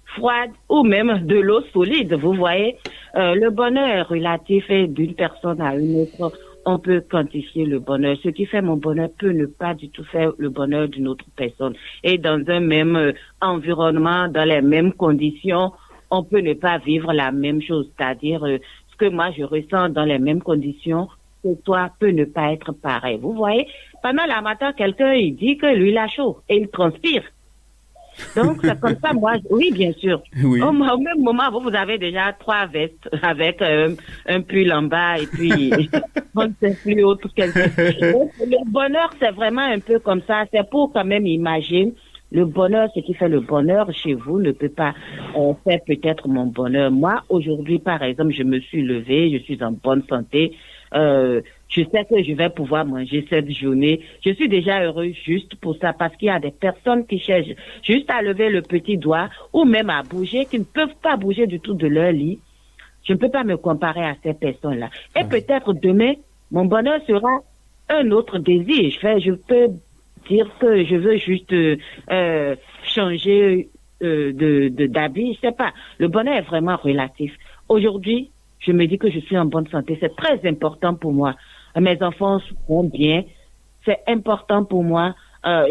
froide ou même de l'eau solide, vous voyez. Le bonheur relatif est d'une personne à une autre. On peut quantifier le bonheur. Ce qui fait mon bonheur peut ne pas du tout faire le bonheur d'une autre personne. Et dans un même environnement, dans les mêmes conditions, on peut ne pas vivre la même chose. C'est-à-dire, ce que moi je ressens dans les mêmes conditions, que toi peut ne pas être pareil. Vous voyez, pendant la matin, quelqu'un il dit que lui il a chaud et il transpire. Donc, c'est comme ça, moi, oui, bien sûr. Oui. Au même moment, vous avez déjà 3 vestes avec un pull en bas et puis on ne sait plus autre quelque chose. Le bonheur, c'est vraiment un peu comme ça. C'est pour quand même imaginer le bonheur, ce qui fait le bonheur chez vous ne peut pas faire peut-être mon bonheur. Moi, aujourd'hui, par exemple, je me suis levée, je suis en bonne santé. Je sais que je vais pouvoir manger cette journée. Je suis déjà heureuse juste pour ça parce qu'il y a des personnes qui cherchent juste à lever le petit doigt ou même à bouger, qui ne peuvent pas bouger du tout de leur lit. Je ne peux pas me comparer à ces personnes-là. Et peut-être demain, mon bonheur sera un autre désir. Je peux dire que je veux juste changer d'habit, je sais pas. Le bonheur est vraiment relatif. Aujourd'hui, je me dis que je suis en bonne santé. C'est très important pour moi. Mes enfants vont bien. C'est important pour moi.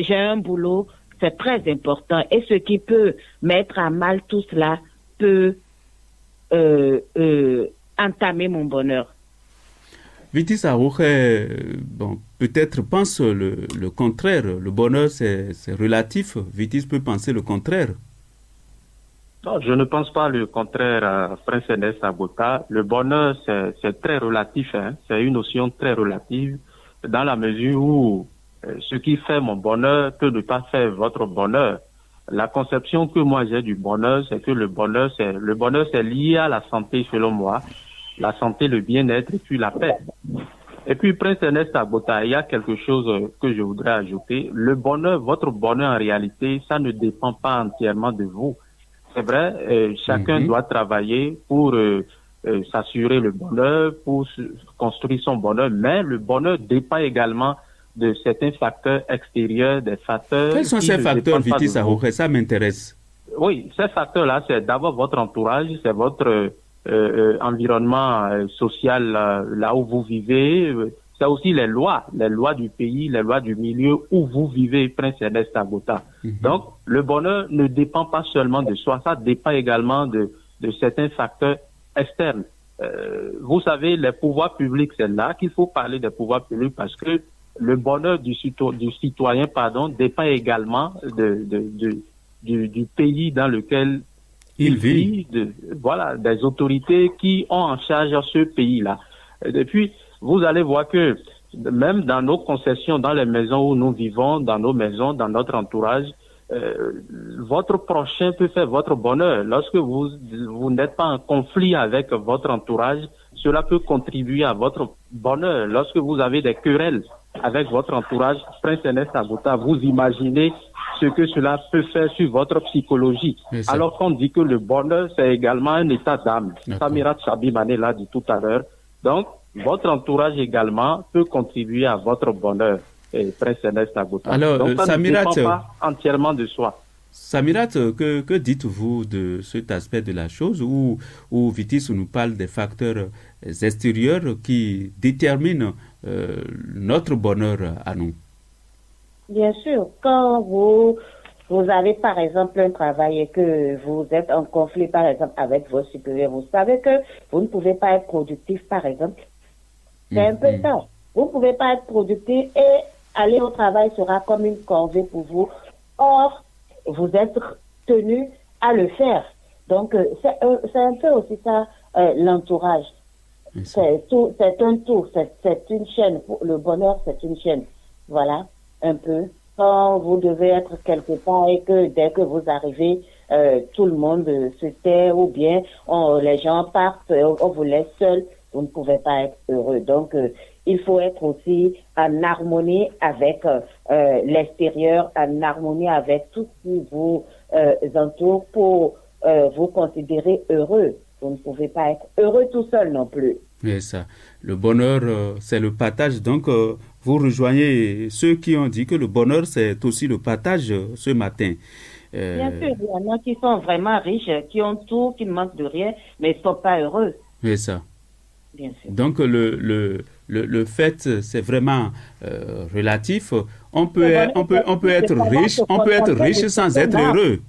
J'ai un boulot. C'est très important. Et ce qui peut mettre à mal tout cela peut entamer mon bonheur. Vitis Arouche, bon, peut-être pense le contraire. Le bonheur, c'est relatif. Vitis peut penser le contraire. Non, je ne pense pas le contraire, Prince Ernest Agbota. Le bonheur, c'est très relatif. Hein. C'est une notion très relative dans la mesure où ce qui fait mon bonheur peut ne pas faire votre bonheur. La conception que moi j'ai du bonheur, c'est que le bonheur, c'est lié à la santé selon moi. La santé, le bien-être et puis la paix. Et puis, Prince Ernest Agbota, il y a quelque chose que je voudrais ajouter. Le bonheur, votre bonheur en réalité, ça ne dépend pas entièrement de vous. C'est vrai, chacun doit travailler pour s'assurer le bonheur, pour construire son bonheur, mais le bonheur dépend également de certains facteurs extérieurs, des facteurs... Quels sont ces facteurs, Vitis Arouche? Ça m'intéresse. Oui, ces facteurs-là, c'est d'abord votre entourage, c'est votre environnement social là où vous vivez. C'est aussi les lois du pays, les lois du milieu où vous vivez, Prince Ernest Agbota. Donc, le bonheur ne dépend pas seulement de soi, ça dépend également de certains facteurs externes. Vous savez, les pouvoirs publics, c'est là qu'il faut parler des pouvoirs publics parce que le bonheur du citoyen, dépend également du pays dans lequel il vit, des autorités qui ont en charge ce pays-là. Et puis, vous allez voir que même dans nos concessions, dans les maisons où nous vivons, dans nos maisons, dans notre entourage, votre prochain peut faire votre bonheur. Lorsque vous n'êtes pas en conflit avec votre entourage, cela peut contribuer à votre bonheur. Lorsque vous avez des querelles avec votre entourage, Prince Ernest Agbota, vous imaginez ce que cela peut faire sur votre psychologie. Alors qu'on dit que le bonheur, c'est également un état d'âme. Samirat Chabimane l'a dit tout à l'heure. Donc, votre entourage également peut contribuer à votre bonheur, Prince Ernest Agbota. Alors, donc, ça Samirat, ne dépend pas entièrement de soi. Samirat, que dites-vous de cet aspect de la chose où Vitis nous parle des facteurs extérieurs qui déterminent notre bonheur à nous? Bien sûr, quand vous avez par exemple un travail et que vous êtes en conflit par exemple avec vos supérieurs, vous savez que vous ne pouvez pas être productif par exemple. C'est un peu ça. Vous ne pouvez pas être productif et aller au travail sera comme une corvée pour vous. Or, vous êtes tenu à le faire. Donc, c'est un peu aussi ça, l'entourage. C'est un tout, c'est une chaîne. Le bonheur, c'est une chaîne. Voilà, un peu. Quand vous devez être quelque part et que dès que vous arrivez, tout le monde se tait ou bien les gens partent, on vous laisse seul, vous ne pouvez pas être heureux. Donc, il faut être aussi en harmonie avec l'extérieur, en harmonie avec tout ce qui vous entoure pour vous considérer heureux. Vous ne pouvez pas être heureux tout seul non plus. Oui, ça. Le bonheur, c'est le partage. Donc, vous rejoignez ceux qui ont dit que le bonheur, c'est aussi le partage ce matin. Bien sûr, il y en a qui sont vraiment riches, qui ont tout, qui ne manquent de rien, mais ils ne sont pas heureux. Oui, ça. Bien sûr. Donc, le fait, c'est vraiment relatif. On peut être riche sans être heureux.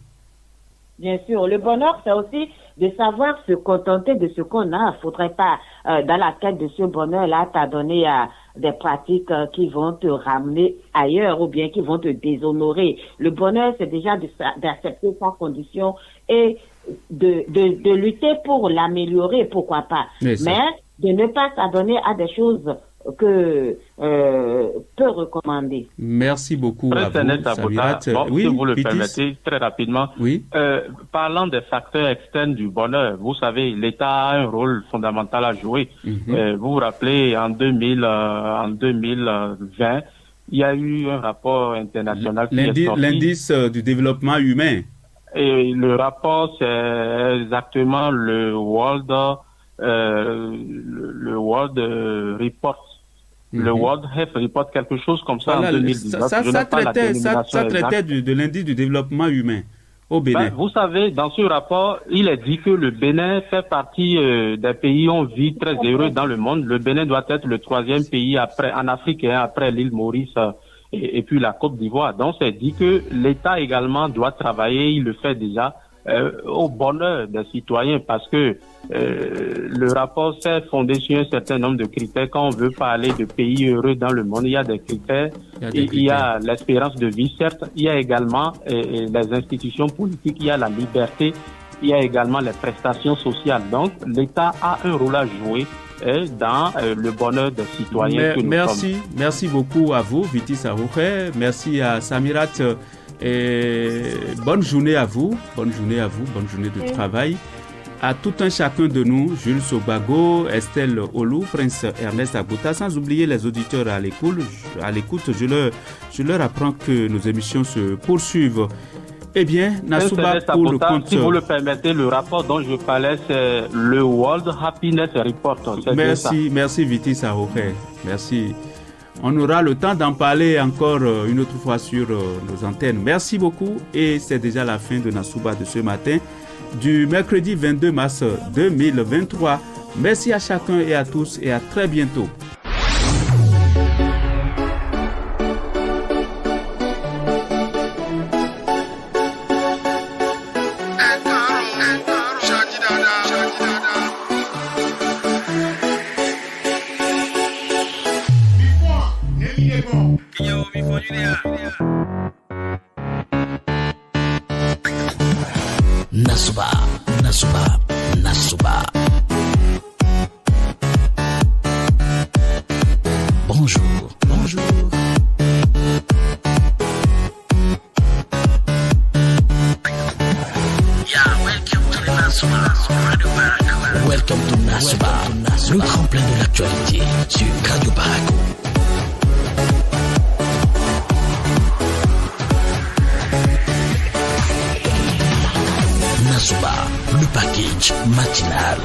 Bien sûr, le bonheur, c'est aussi de savoir se contenter de ce qu'on a. Il ne faudrait pas, dans la quête de ce bonheur-là, t'adonner à des pratiques qui vont te ramener ailleurs ou bien qui vont te déshonorer. Le bonheur, c'est déjà d'accepter sa condition et de lutter pour l'améliorer, pourquoi pas. Mais de ne pas s'adonner à des choses que peut recommander. Merci beaucoup à vous, Samirat. Oui, si vous le permettez, très rapidement. Oui. Parlant des facteurs externes du bonheur, vous savez, l'État a un rôle fondamental à jouer. Vous vous rappelez, en 2020, il y a eu un rapport international qui est sorti. L'indice du développement humain. Et le rapport, c'est exactement le World Report. Le World Health Report, quelque chose comme ça, voilà, en 2019. Ça traitait de l'indice du développement humain au Bénin. Vous savez, dans ce rapport, il est dit que le Bénin fait partie des pays où on vit très heureux dans le monde. Le Bénin doit être le 3e pays en Afrique, après l'île Maurice et puis la Côte d'Ivoire. Donc, c'est dit que l'État également doit travailler, il le fait déjà, au bonheur des citoyens, parce que le rapport s'est fondé sur un certain nombre de critères. Quand on veut parler de pays heureux dans le monde, il y a des critères. Il y a l'espérance de vie, certes. Il y a également les institutions politiques, il y a la liberté, il y a également les prestations sociales. Donc, l'État a un rôle à jouer dans le bonheur des citoyens. Merci beaucoup à vous, Viti Sarouche. Merci à Samirat. Et bonne journée à vous, bonne journée de travail. À tout un chacun de nous, Jules Sobago, Estelle Olou, Prince Ernest Agbota, sans oublier les auditeurs à l'écoute. Je leur apprends que nos émissions se poursuivent. Eh bien, Nassouba, pour le compte... Si vous le permettez, le rapport dont je parlais, c'est le World Happiness Report. Merci Viti Sarouche. Merci. On aura le temps d'en parler encore une autre fois sur nos antennes. Merci beaucoup et c'est déjà la fin de Nassouba de ce matin du mercredi 22 mars 2023. Merci à chacun et à tous et à très bientôt. Nassouba. Bonjour. Welcome to Nassouba, le tremplin de l'actualité sur Radio Barako. Nassouba, le package matinal.